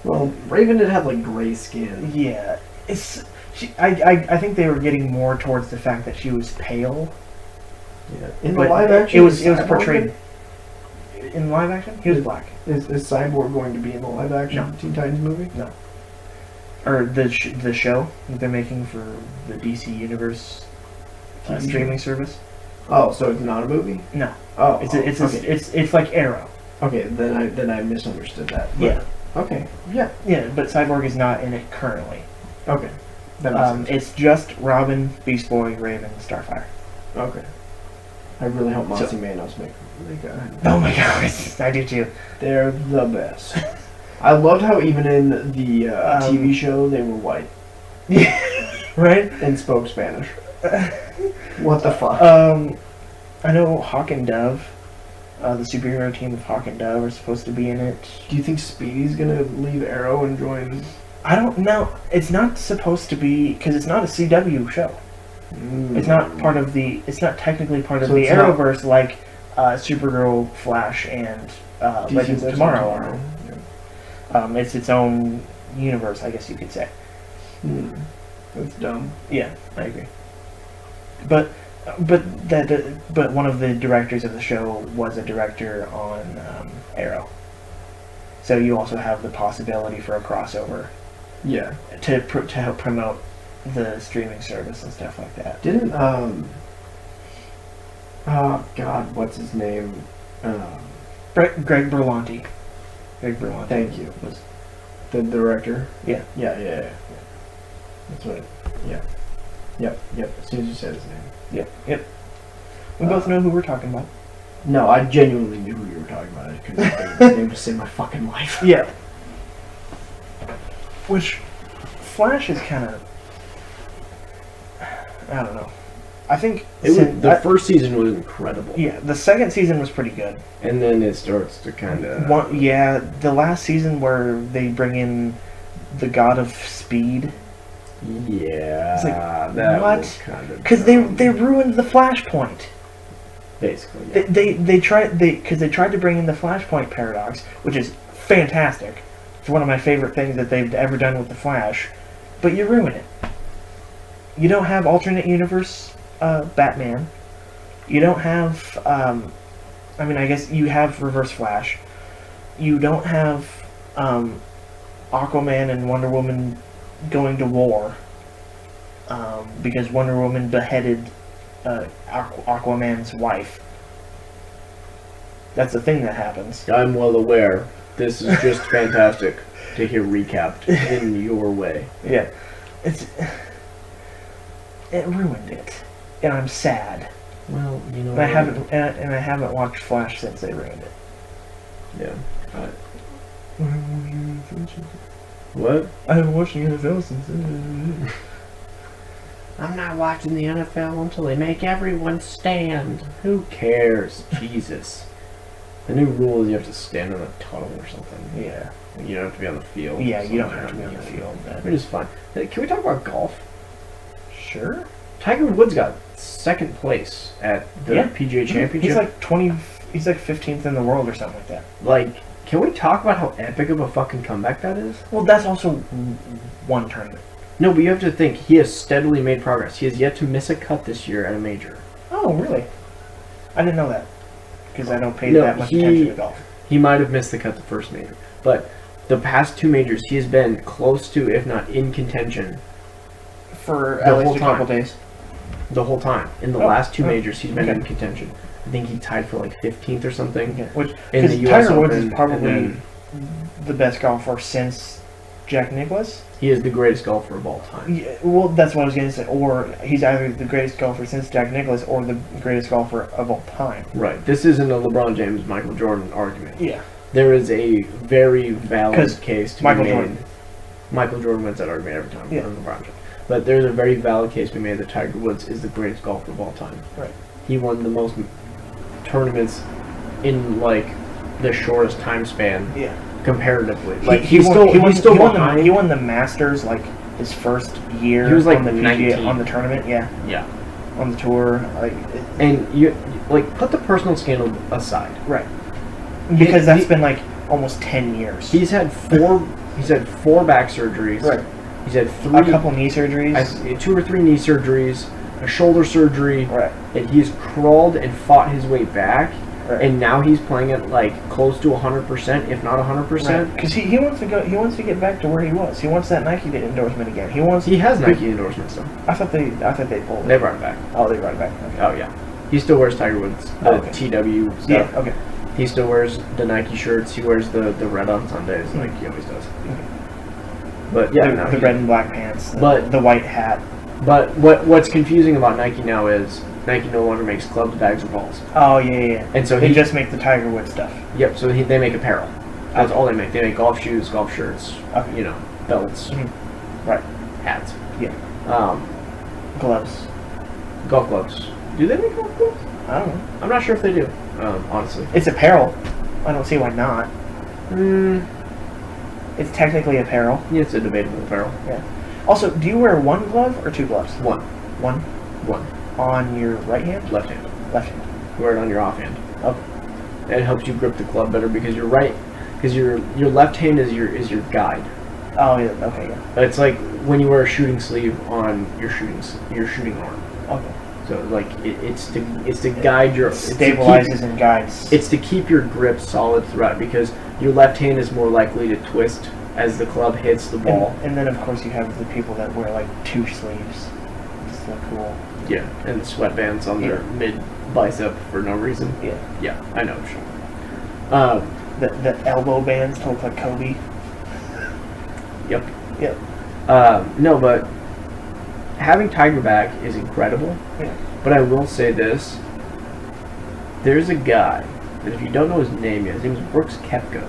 Speaker 1: Well, Raven did have, like, gray skin.
Speaker 2: yeah. I think they were getting more towards the fact that she was pale.
Speaker 1: Yeah. In the
Speaker 2: But
Speaker 1: live action,
Speaker 2: it was
Speaker 1: Cyborg
Speaker 2: portrayed in live action. He was black,
Speaker 1: Is Cyborg going to be in the live action
Speaker 2: No.
Speaker 1: Teen Titans movie?
Speaker 2: or the show that they're making for the DC Universe
Speaker 1: TV show?
Speaker 2: streaming service.
Speaker 1: Oh, so it's not a movie?
Speaker 2: No,
Speaker 1: Oh,
Speaker 2: it's
Speaker 1: okay.
Speaker 2: it's like Arrow.
Speaker 1: Okay, then I misunderstood that. But-
Speaker 2: Yeah,
Speaker 1: Okay. Yeah.
Speaker 2: yeah, but Cyborg is not in it currently.
Speaker 1: Okay. That makes sense.
Speaker 2: It's just Robin, Beast Boy, Raven, Starfire.
Speaker 1: Okay. I really hope
Speaker 2: So-
Speaker 1: Mossy Manos make a.
Speaker 2: Oh my god, I do too.
Speaker 1: They're the best. I loved how even in the TV show they were white
Speaker 2: Right?
Speaker 1: and spoke Spanish. What the fuck?
Speaker 2: I know Hawk and Dove, the superhero team of Hawk and Dove are supposed to be in it.
Speaker 1: Do you think Speedy's gonna leave Arrow and join?
Speaker 2: I don't know. It's not supposed to be, because it's not a CW show. It's not part of the. It's not technically part of
Speaker 1: So
Speaker 2: the
Speaker 1: it's not-
Speaker 2: Arrowverse like Supergirl, Flash, and
Speaker 1: DC's
Speaker 2: Legends of
Speaker 1: Legends
Speaker 2: Tomorrow
Speaker 1: of
Speaker 2: are.
Speaker 1: Yeah.
Speaker 2: It's its own universe, I guess you could say.
Speaker 1: That's dumb.
Speaker 2: Yeah, I agree. But one of the directors of the show was a director on Arrow. So you also have the possibility for a crossover
Speaker 1: Yeah.
Speaker 2: to help promote the streaming service and stuff like that.
Speaker 1: Didn't oh god, what's his name?
Speaker 2: Greg Berlanti. Greg Berlanti.
Speaker 1: Thank you. Was the director?
Speaker 2: Yeah.
Speaker 1: Yeah. That's right. Yeah. Yep. As soon as you said his name.
Speaker 2: Yep. We both know who we're talking about.
Speaker 1: No, I genuinely knew who you were talking about. I couldn't think of his name to save my fucking life.
Speaker 2: Yeah. Which, Flash is kind of, I don't know. I think
Speaker 1: The first season was incredible.
Speaker 2: Yeah, the second season was pretty good.
Speaker 1: And then it starts to kind of...
Speaker 2: the last season where they bring in the God of Speed.
Speaker 1: Yeah,
Speaker 2: It's like,
Speaker 1: that
Speaker 2: what?
Speaker 1: was kind of...
Speaker 2: Because they ruined the Flashpoint.
Speaker 1: Basically, yeah.
Speaker 2: They tried to bring in the Flashpoint paradox, which is fantastic. It's one of my favorite things that they've ever done with the Flash, but you ruin it. You don't have alternate universe Batman. You don't have. I guess you have Reverse Flash. You don't have Aquaman and Wonder Woman going to war because Wonder Woman beheaded Aquaman's wife. That's the thing that happens.
Speaker 1: I'm well aware. This is just fantastic to hear recapped in your way.
Speaker 2: Yeah, it ruined it, and I'm sad.
Speaker 1: Well, you know,
Speaker 2: And I haven't watched Flash since they ruined it.
Speaker 1: Yeah. What?
Speaker 2: I haven't watched the NFL since.
Speaker 1: I'm not watching the NFL until they make everyone stand. Who cares? Jesus. The new rule is you have to stand on a tunnel or something.
Speaker 2: Yeah.
Speaker 1: You don't have to be on the field.
Speaker 2: Yeah, you don't have to be on the field.
Speaker 1: Which is fine. Hey, can we talk about golf?
Speaker 2: Sure.
Speaker 1: Tiger Woods got second place at the PGA Championship.
Speaker 2: He's like 20. He's like 15th in the world or something like that.
Speaker 1: Like, can we talk about how epic of a fucking comeback that is?
Speaker 2: Well, that's also one tournament.
Speaker 1: No, but you have to think, he has steadily made progress. He has yet to miss a cut this year at a major.
Speaker 2: Oh, really? I didn't know that. Because I don't pay that much attention to golf.
Speaker 1: He might have missed the cut the first major. But the past two majors, he has been close to, if not in contention.
Speaker 2: For
Speaker 1: The
Speaker 2: at
Speaker 1: whole
Speaker 2: least a couple
Speaker 1: time.
Speaker 2: days.
Speaker 1: The whole time. In the last two majors, he's been in contention. I think he tied for like 15th or something.
Speaker 2: Okay. Which,
Speaker 1: in the
Speaker 2: because
Speaker 1: US
Speaker 2: Tiger Woods
Speaker 1: Open,
Speaker 2: is probably
Speaker 1: and
Speaker 2: the best golfer since Jack Nicklaus.
Speaker 1: he is the greatest golfer of all time.
Speaker 2: Yeah, well, that's what I was going to say. Or he's either the greatest golfer since Jack Nicklaus or the greatest golfer of all time.
Speaker 1: Right. This isn't a LeBron James, Michael Jordan argument.
Speaker 2: Yeah.
Speaker 1: There is a very valid
Speaker 2: 'Cause
Speaker 1: case to
Speaker 2: Michael
Speaker 1: be made.
Speaker 2: Jordan.
Speaker 1: Michael Jordan wins that argument every time.
Speaker 2: Yeah.
Speaker 1: LeBron James. But there's a very valid case to be made that Tiger Woods is the greatest golfer of all time.
Speaker 2: Right.
Speaker 1: He won the most tournaments in like the shortest time span
Speaker 2: Yeah.
Speaker 1: comparatively.
Speaker 2: He-
Speaker 1: Like
Speaker 2: he
Speaker 1: he's
Speaker 2: won-
Speaker 1: still
Speaker 2: he won
Speaker 1: behind.
Speaker 2: he won the Masters like his first year.
Speaker 1: He was, like,
Speaker 2: on the
Speaker 1: 19.
Speaker 2: on the tournament. Yeah.
Speaker 1: Yeah.
Speaker 2: On the tour. Like.
Speaker 1: And you like put the personal scandal aside.
Speaker 2: Right. Because that's
Speaker 1: he-
Speaker 2: been like almost 10 years.
Speaker 1: He's had four back surgeries.
Speaker 2: Right.
Speaker 1: He's had three.
Speaker 2: A couple knee surgeries.
Speaker 1: 2 or 3 knee surgeries, a shoulder surgery.
Speaker 2: Right.
Speaker 1: And he's crawled and fought his way back.
Speaker 2: Right.
Speaker 1: And now he's playing at like close to 100%, if not 100%.
Speaker 2: Because he wants to go. He wants to get back to where he was. He wants that Nike endorsement again. He wants.
Speaker 1: He has Nike endorsements though.
Speaker 2: I thought they pulled
Speaker 1: They
Speaker 2: it.
Speaker 1: brought it back.
Speaker 2: Oh, they brought it back. Okay.
Speaker 1: Oh yeah. He still wears Tiger Woods, the
Speaker 2: Oh, okay.
Speaker 1: TW stuff.
Speaker 2: Yeah. Okay.
Speaker 1: He still wears the Nike shirts. He wears the red on Sundays, like he always does. But yeah, no,
Speaker 2: The red and black pants.
Speaker 1: But-
Speaker 2: the white hat.
Speaker 1: But what's confusing about Nike now is Nike no longer makes clubs, bags, or balls.
Speaker 2: Oh yeah.
Speaker 1: And so
Speaker 2: they
Speaker 1: he
Speaker 2: just make the Tiger Woods stuff.
Speaker 1: Yep. So they make apparel. That's all they make. They make golf shoes, golf shirts.
Speaker 2: Okay.
Speaker 1: You know, belts,
Speaker 2: Mhm. Right.
Speaker 1: hats.
Speaker 2: Yeah. Gloves.
Speaker 1: Golf gloves. Do they make golf gloves?
Speaker 2: I don't know.
Speaker 1: I'm not sure if they do. Honestly.
Speaker 2: It's apparel. I don't see why not.
Speaker 1: Mm,
Speaker 2: It's technically apparel.
Speaker 1: yeah, it's a debatable apparel.
Speaker 2: Yeah. Also, do you wear one glove or two gloves?
Speaker 1: One.
Speaker 2: One on your right hand,
Speaker 1: Left hand.
Speaker 2: left hand.
Speaker 1: Wear it on your off hand.
Speaker 2: Okay.
Speaker 1: It helps you grip the club better because your left hand is your guide.
Speaker 2: Oh yeah. Okay. Yeah.
Speaker 1: It's like when you wear a shooting sleeve on your shooting arm.
Speaker 2: Okay.
Speaker 1: So like it's to guide your
Speaker 2: Stabilizes and guides.
Speaker 1: It's to keep your grip solid throughout because your left hand is more likely to twist as the club hits the ball.
Speaker 2: And then of course you have the people that wear like two sleeves. It's so cool.
Speaker 1: Yeah, and the sweatbands on their mid bicep for no reason.
Speaker 2: Yeah.
Speaker 1: Yeah, I know.
Speaker 2: The elbow bands to look like Kobe.
Speaker 1: Yep.
Speaker 2: Yep.
Speaker 1: No, but having Tiger back is incredible.
Speaker 2: Yeah.
Speaker 1: But I will say this. There's a guy that if you don't know his name yet, his name is Brooks Koepka.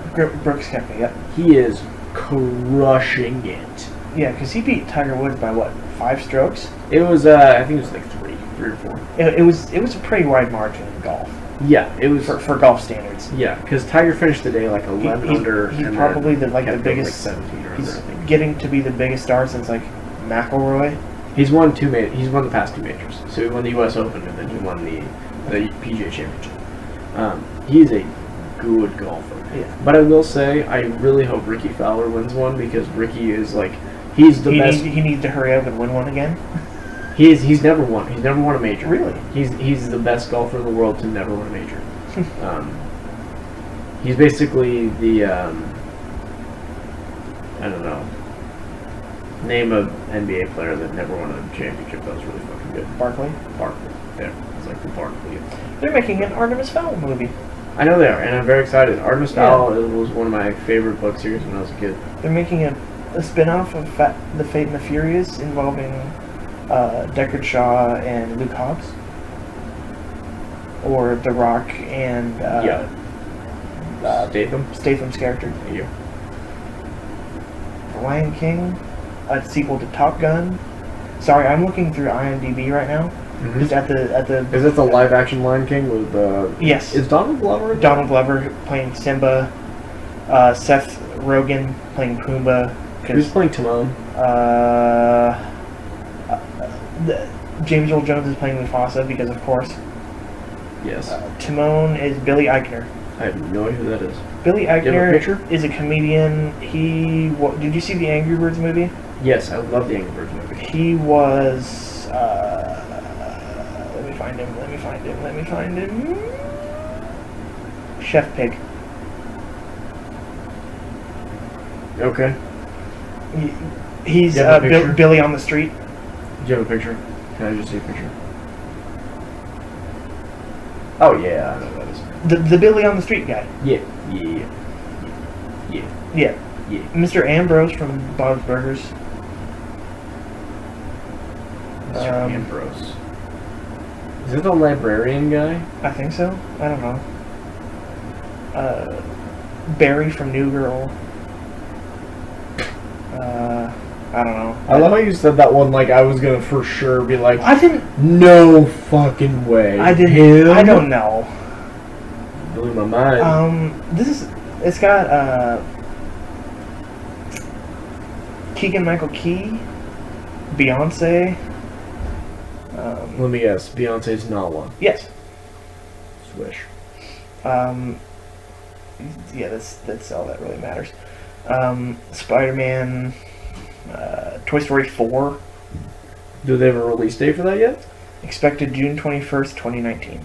Speaker 2: Brooks Koepka, yep.
Speaker 1: He is crushing it.
Speaker 2: Yeah, because he beat Tiger Woods by what, 5 strokes?
Speaker 1: It was, I think it was like three or four.
Speaker 2: It was a pretty wide margin in golf
Speaker 1: Yeah, it was.
Speaker 2: for golf standards.
Speaker 1: Yeah, because Tiger finished the day like 11 under.
Speaker 2: He's
Speaker 1: and
Speaker 2: probably
Speaker 1: then
Speaker 2: the
Speaker 1: kept going,
Speaker 2: biggest.
Speaker 1: 17 or under,
Speaker 2: He's
Speaker 1: I think.
Speaker 2: getting to be the biggest star since like McIlroy.
Speaker 1: He's won He's won the past 2 majors. So he won the U.S. Open and then he won the PGA Championship. He's a good golfer.
Speaker 2: Yeah.
Speaker 1: But I will say, I really hope Ricky Fowler wins one because Ricky is like, he's the best.
Speaker 2: He needs to hurry up and win one again.
Speaker 1: He's never won. He's never won a major.
Speaker 2: Really?
Speaker 1: He's the best golfer in the world to never win a major. He's basically the I don't know. Name an NBA player that never won a championship. That was really fucking good.
Speaker 2: Barkley.
Speaker 1: Yeah, it's like the Barkley.
Speaker 2: They're making an Artemis Fowl movie.
Speaker 1: I know they are, and I'm very excited. Artemis Fowl was one of my favorite book series when I was a kid.
Speaker 2: They're making a spin-off of The Fate and the Furious involving Deckard Shaw and Luke Hobbs. Or The Rock and Statham's character.
Speaker 1: Thank you.
Speaker 2: The Lion King, a sequel to Top Gun. Sorry, I'm looking through IMDb right now.
Speaker 1: Mm-hmm.
Speaker 2: Just at the
Speaker 1: Is it the live-action Lion King with
Speaker 2: yes.
Speaker 1: Is Donald Glover? in it?
Speaker 2: Donald Glover playing Simba, Seth Rogen playing Pumbaa.
Speaker 1: Who's playing Timon?
Speaker 2: James Earl Jones is playing Mufasa because, of course.
Speaker 1: Yes.
Speaker 2: Timon is Billy Eichner.
Speaker 1: I have no idea who that is.
Speaker 2: Billy
Speaker 1: you have a
Speaker 2: Eichner
Speaker 1: picture?
Speaker 2: is a comedian. Did you see the Angry Birds movie?
Speaker 1: Yes, I love the Angry Birds movie.
Speaker 2: He was. Let me find him. Chef Pig.
Speaker 1: Okay.
Speaker 2: He's
Speaker 1: Do you have a picture?
Speaker 2: Billy on the Street.
Speaker 1: Do you have a picture? Can I just see a picture? Oh yeah, I know who that is.
Speaker 2: The Billy on the Street guy.
Speaker 1: Yeah.
Speaker 2: Yeah. Mr. Ambrose from Bob's Burgers.
Speaker 1: Mr. Ambrose. Is it the librarian guy?
Speaker 2: I think so. I don't know. Barry from New Girl. I don't know.
Speaker 1: I love how you said that one like I was gonna for sure be like,
Speaker 2: I didn't.
Speaker 1: no fucking way.
Speaker 2: I didn't.
Speaker 1: Him?
Speaker 2: I don't know.
Speaker 1: Blew my mind.
Speaker 2: It's got Keegan-Michael Key, Beyonce.
Speaker 1: Let me guess. Beyonce's not one.
Speaker 2: Yes.
Speaker 1: Swish.
Speaker 2: Yeah, that's all that really matters. Spider-Man, Toy Story 4,
Speaker 1: Do they have a release date for that yet?
Speaker 2: expected June 21st, 2019.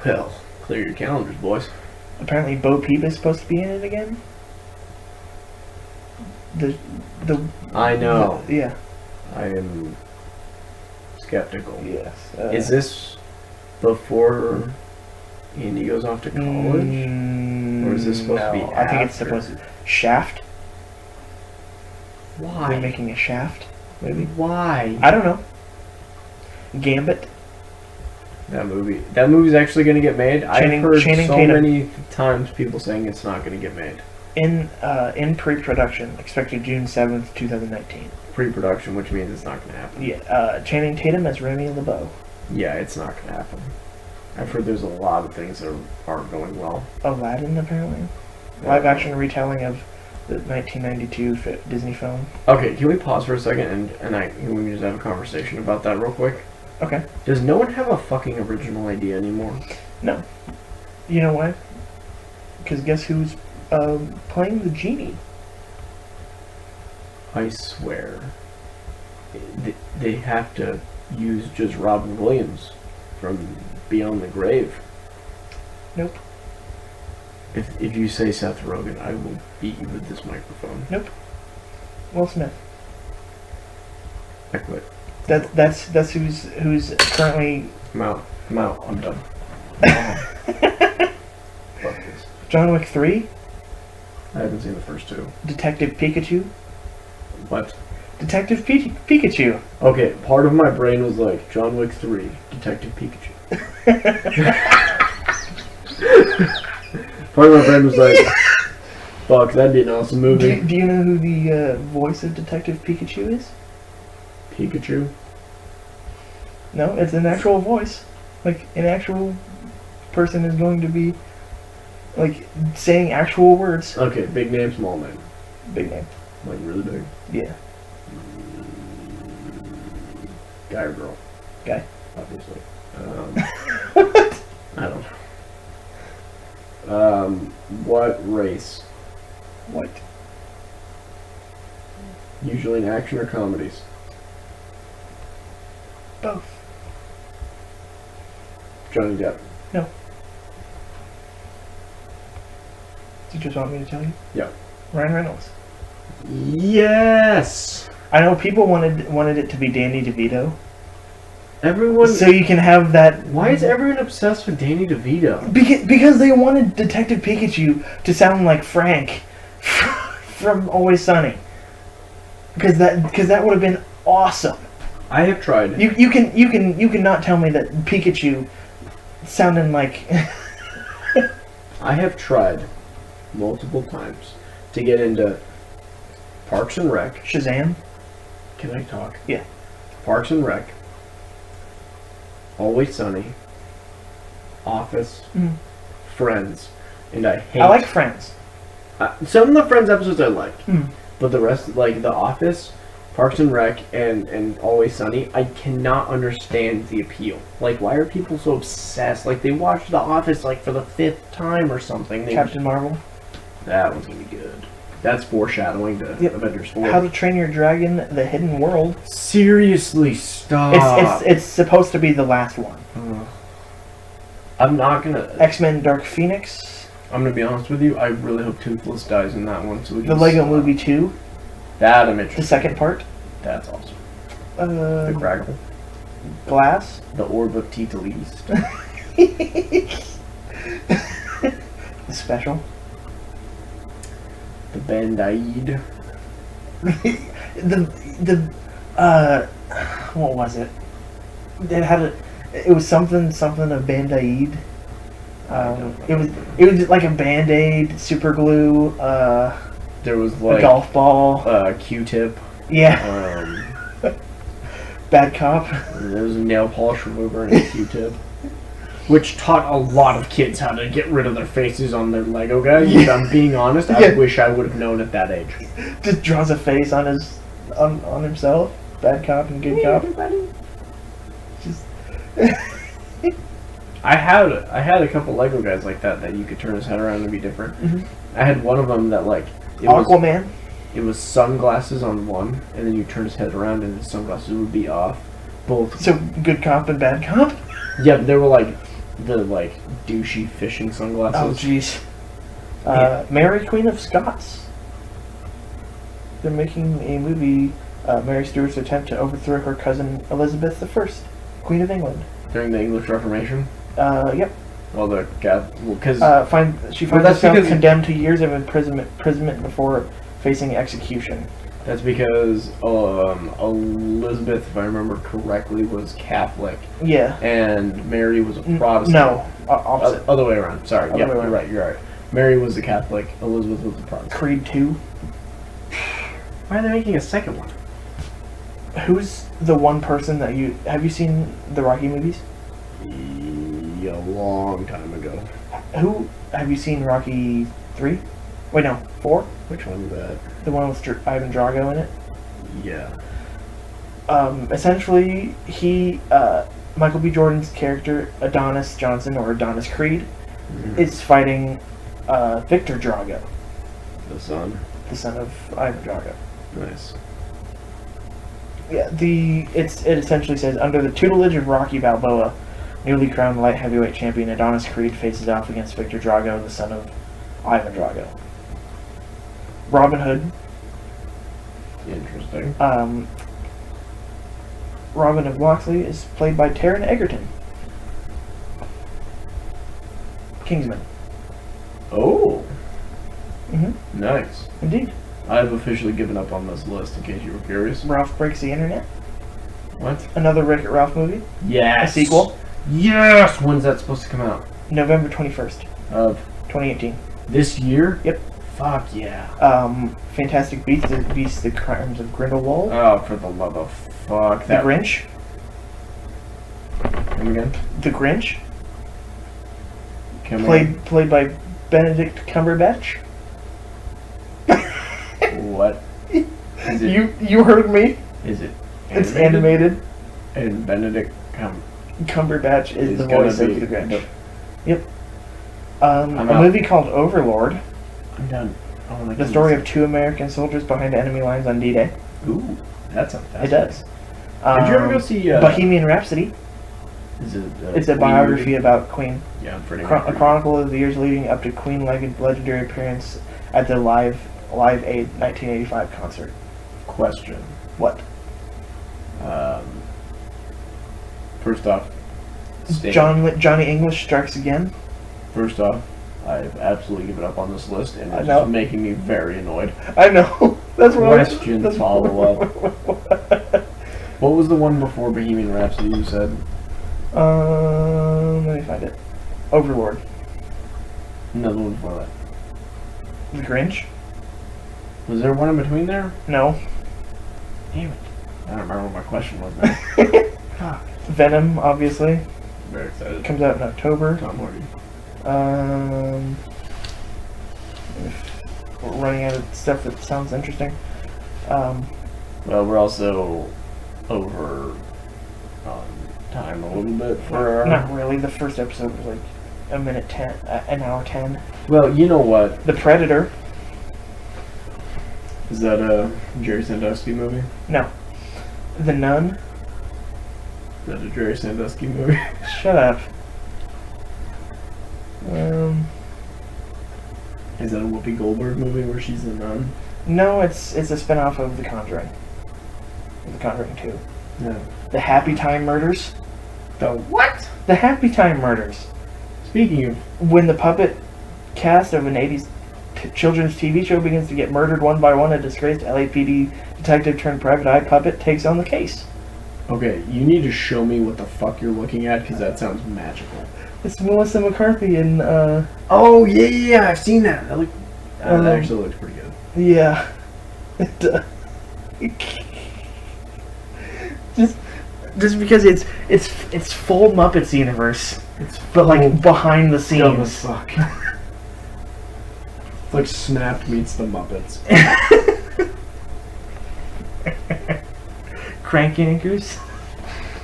Speaker 1: Well, clear your calendars, boys.
Speaker 2: Apparently Bo Peep is supposed to be in it again.
Speaker 1: I know.
Speaker 2: Yeah.
Speaker 1: I am skeptical.
Speaker 2: Yes.
Speaker 1: Is this before Andy goes off to college? Or is this supposed to be
Speaker 2: I think it's
Speaker 1: after?
Speaker 2: supposed to. Shaft? They're
Speaker 1: Why?
Speaker 2: making a Shaft movie.
Speaker 1: Why?
Speaker 2: I don't know. Gambit.
Speaker 1: That movie's actually going to get made. I've heard
Speaker 2: Channing
Speaker 1: so
Speaker 2: Tatum.
Speaker 1: many times people saying it's not going to get made.
Speaker 2: In pre-production, expected June 7th, 2019.
Speaker 1: Pre-production, which means it's not going to happen.
Speaker 2: Yeah, Channing Tatum as Remy LeBeau.
Speaker 1: Yeah, it's not going to happen. I've heard there's a lot of things that aren't going well.
Speaker 2: Aladdin, apparently. Live-action retelling of the 1992 Disney film.
Speaker 1: Okay, can we pause for a second and we can just have a conversation about that real quick?
Speaker 2: Okay.
Speaker 1: Does no one have a fucking original idea anymore?
Speaker 2: No. You know why? Because guess who's playing the genie?
Speaker 1: I swear. They have to use just Robin Williams from Beyond the Grave.
Speaker 2: Nope.
Speaker 1: If you say Seth Rogen, I will beat you with this microphone.
Speaker 2: Nope. Will Smith.
Speaker 1: I quit.
Speaker 2: That's who's currently.
Speaker 1: I'm out. I'm done. Fuck this.
Speaker 2: John Wick 3,
Speaker 1: I haven't seen the first two.
Speaker 2: Detective Pikachu.
Speaker 1: What?
Speaker 2: Detective Pikachu.
Speaker 1: Okay, part of my brain was like, John Wick 3, Detective Pikachu. Part of my brain was like, fuck, that'd be an awesome movie.
Speaker 2: Do you know who the voice of Detective Pikachu is?
Speaker 1: Pikachu?
Speaker 2: No, it's an actual voice. Like, an actual person is going to be, like, saying actual words.
Speaker 1: Okay, big name, small name.
Speaker 2: Big name.
Speaker 1: Like, really big.
Speaker 2: Yeah.
Speaker 1: Guy or girl?
Speaker 2: Guy.
Speaker 1: Obviously.
Speaker 2: What?
Speaker 1: I don't know. What race?
Speaker 2: What?
Speaker 1: Usually in action or comedies?
Speaker 2: Both.
Speaker 1: Johnny Depp.
Speaker 2: No. Do you just want me to tell you?
Speaker 1: Yeah.
Speaker 2: Ryan Reynolds.
Speaker 1: Yes!
Speaker 2: I know people wanted it to be Danny DeVito.
Speaker 1: Everyone...
Speaker 2: So you can have that...
Speaker 1: Why is everyone obsessed with Danny DeVito?
Speaker 2: Because they wanted Detective Pikachu to sound like Frank from Always Sunny. Because that would have been awesome.
Speaker 1: I have tried.
Speaker 2: You can not tell me that Pikachu sounding like
Speaker 1: I have tried multiple times to get into Parks and Rec.
Speaker 2: Shazam.
Speaker 1: Can I talk?
Speaker 2: Yeah.
Speaker 1: Parks and Rec. Always Sunny. Office.
Speaker 2: Mm.
Speaker 1: Friends. And I hate...
Speaker 2: I like Friends.
Speaker 1: Some of the Friends episodes I like.
Speaker 2: Mm.
Speaker 1: But the rest, like The Office, Parks and Rec, and Always Sunny, I cannot understand the appeal. Like, why are people so obsessed? Like, they watched The Office, like, for the 5th time or something.
Speaker 2: Captain Marvel.
Speaker 1: That one's gonna be good. That's foreshadowing to
Speaker 2: Yep.
Speaker 1: Avengers 4.
Speaker 2: How to Train Your Dragon: The Hidden World.
Speaker 1: Seriously, stop.
Speaker 2: It's supposed to be the last one.
Speaker 1: I'm not gonna...
Speaker 2: X-Men: Dark Phoenix.
Speaker 1: I'm gonna be honest with you, I really hope Toothless dies in that one so we can...
Speaker 2: The Lego
Speaker 1: stop.
Speaker 2: Movie 2.
Speaker 1: That I'm
Speaker 2: The
Speaker 1: interested.
Speaker 2: second part.
Speaker 1: That's awesome. The Craggle.
Speaker 2: Glass.
Speaker 1: The Orb of Tita Least.
Speaker 2: The special.
Speaker 1: The Band-Aid.
Speaker 2: What was it? It was something of Band-Aid. It was like a Band-Aid, super glue,
Speaker 1: There was
Speaker 2: a
Speaker 1: like
Speaker 2: golf ball.
Speaker 1: Q-tip.
Speaker 2: Yeah, Bad Cop.
Speaker 1: There was a nail polish remover and a Q-tip. Which taught a lot of kids how to get rid of their faces on their Lego guys. If I'm being honest, I wish I would have known at that age.
Speaker 2: Just draws a face on himself. Bad Cop and Good Cop.
Speaker 1: Everybody.
Speaker 2: Just
Speaker 1: I had a couple Lego guys like that you could turn his head around and be different.
Speaker 2: Mhm.
Speaker 1: I had one of them that like
Speaker 2: Aquaman.
Speaker 1: It was sunglasses on one, and then you turn his head around and his sunglasses would be off. Both.
Speaker 2: So Good Cop and Bad Cop.
Speaker 1: Yeah, but they were like the douchey fishing
Speaker 2: Oh
Speaker 1: sunglasses.
Speaker 2: jeez. Mary Queen of Scots. They're making a movie. Mary Stuart's attempt to overthrow her cousin Elizabeth I, Queen of England.
Speaker 1: During the English Reformation.
Speaker 2: Yep.
Speaker 1: Well, because
Speaker 2: She
Speaker 1: Well,
Speaker 2: finds
Speaker 1: that's
Speaker 2: herself
Speaker 1: because-
Speaker 2: condemned to years of imprisonment before facing execution.
Speaker 1: that's because Elizabeth, if I remember correctly, was Catholic,
Speaker 2: Yeah.
Speaker 1: and Mary was a Protestant.
Speaker 2: No, opposite.
Speaker 1: Other way around. Sorry.
Speaker 2: Other
Speaker 1: Yeah,
Speaker 2: way
Speaker 1: you're
Speaker 2: around.
Speaker 1: right. You're right. Mary was a Catholic. Elizabeth was a Protestant.
Speaker 2: Creed 2.
Speaker 1: Why are they making a second one?
Speaker 2: Who's the one person that have you seen the Rocky movies?
Speaker 1: A long time ago.
Speaker 2: Who have you seen Rocky 3? Wait, no, 4?
Speaker 1: Which one was that?
Speaker 2: The one with Ivan Drago in it.
Speaker 1: Yeah.
Speaker 2: Essentially, Michael B. Jordan's character, Adonis Johnson, or Adonis Creed, is fighting Victor Drago,
Speaker 1: The son.
Speaker 2: the son of Ivan Drago.
Speaker 1: Nice.
Speaker 2: Yeah, it essentially says, under the tutelage of Rocky Balboa, newly crowned light heavyweight champion Adonis Creed faces off against Victor Drago, the son of Ivan Drago. Robin Hood.
Speaker 1: Interesting.
Speaker 2: Robin of Locksley is played by Taron Egerton. Kingsman.
Speaker 1: Oh. Nice.
Speaker 2: Indeed.
Speaker 1: I've officially given up on this list, in case you were curious.
Speaker 2: Ralph Breaks the Internet.
Speaker 1: What?
Speaker 2: Another Wreck-It Ralph movie.
Speaker 1: Yes.
Speaker 2: A sequel.
Speaker 1: Yes. When's that supposed to come out?
Speaker 2: November 21st,
Speaker 1: Of
Speaker 2: 2018.
Speaker 1: this year?
Speaker 2: Yep.
Speaker 1: Fuck yeah.
Speaker 2: Fantastic Beasts, The Crimes of Grindelwald.
Speaker 1: Oh, for the love of fuck.
Speaker 2: The Grinch.
Speaker 1: Come again?
Speaker 2: The Grinch.
Speaker 1: Come again?
Speaker 2: Played by Benedict Cumberbatch.
Speaker 1: What? Is it,
Speaker 2: You heard me.
Speaker 1: is it
Speaker 2: It's animated.
Speaker 1: And Benedict
Speaker 2: Cumberbatch is
Speaker 1: is
Speaker 2: the
Speaker 1: gonna
Speaker 2: voice of
Speaker 1: be
Speaker 2: the Grinch.
Speaker 1: the-
Speaker 2: Yep.
Speaker 1: I'm
Speaker 2: A
Speaker 1: out.
Speaker 2: movie called Overlord.
Speaker 1: I'm done. I wanna
Speaker 2: The
Speaker 1: keep
Speaker 2: story
Speaker 1: this-
Speaker 2: of 2 American soldiers behind enemy lines on D-Day.
Speaker 1: Ooh, that sounds
Speaker 2: It does.
Speaker 1: Did you ever go see
Speaker 2: Bohemian Rhapsody?
Speaker 1: Is it?
Speaker 2: It's a
Speaker 1: Queen
Speaker 2: biography
Speaker 1: movie?
Speaker 2: about Queen.
Speaker 1: Yeah, pretty
Speaker 2: A
Speaker 1: much.
Speaker 2: chronicle of the years leading up to Queen legendary appearance at the Live Aid 1985 concert.
Speaker 1: Question.
Speaker 2: What?
Speaker 1: First off, Sting.
Speaker 2: Johnny English Strikes Again.
Speaker 1: First off, I've absolutely given up on this list, and
Speaker 2: I
Speaker 1: it's
Speaker 2: know.
Speaker 1: just making me very annoyed.
Speaker 2: I know. That's what
Speaker 1: Question follow-up. What was the one before Bohemian Rhapsody you said?
Speaker 2: Let me find it. Overlord.
Speaker 1: Another one before that.
Speaker 2: The Grinch?
Speaker 1: Was there one in between there?
Speaker 2: No.
Speaker 1: Damn it. I don't remember what my question was now. Fuck.
Speaker 2: Venom, obviously.
Speaker 1: Very excited.
Speaker 2: Comes out in October.
Speaker 1: Tom Hardy.
Speaker 2: If we're running out of stuff that sounds interesting.
Speaker 1: Well, we're also over on time a little bit for our...
Speaker 2: Not really. The first episode was like a minute 10, an hour 10.
Speaker 1: Well, you know what?
Speaker 2: The Predator.
Speaker 1: Is that a Jerry Sandusky movie?
Speaker 2: No. The Nun.
Speaker 1: Is that a Jerry Sandusky movie?
Speaker 2: Shut up.
Speaker 1: Is that a Whoopi Goldberg movie where she's a nun?
Speaker 2: No, it's a spinoff of The Conjuring. The Conjuring 2.
Speaker 1: No.
Speaker 2: The Happy Time Murders.
Speaker 1: The what?
Speaker 2: The Happy Time Murders.
Speaker 1: Speaking of...
Speaker 2: When the puppet cast of an 80s children's TV show begins to get murdered one by one, a disgraced LAPD detective turned private eye puppet takes on the case.
Speaker 1: Okay, you need to show me what the fuck you're looking at, because that sounds magical.
Speaker 2: It's Melissa McCarthy and,
Speaker 1: Oh, yeah, I've seen that. That, that actually looks pretty good.
Speaker 2: yeah. It does. Just because it's full Muppets universe, but like behind the
Speaker 1: Dumb as
Speaker 2: scenes.
Speaker 1: fuck. It's like Snapped meets the Muppets.
Speaker 2: Crank Anchors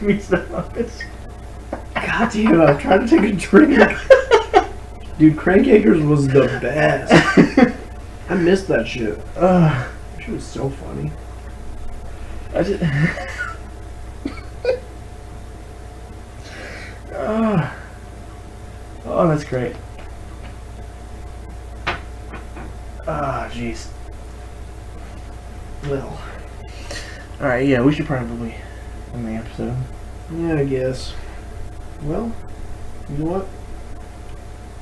Speaker 2: meets the Muppets.
Speaker 1: God damn it, I'm trying to take a drink. Dude, Crank Acres was the best. I missed that shit. That shit was so funny.
Speaker 2: I just. Oh, that's great. Ah, jeez. Well. Alright, yeah, we should probably end the episode.
Speaker 1: Yeah, I guess. Well, you know what?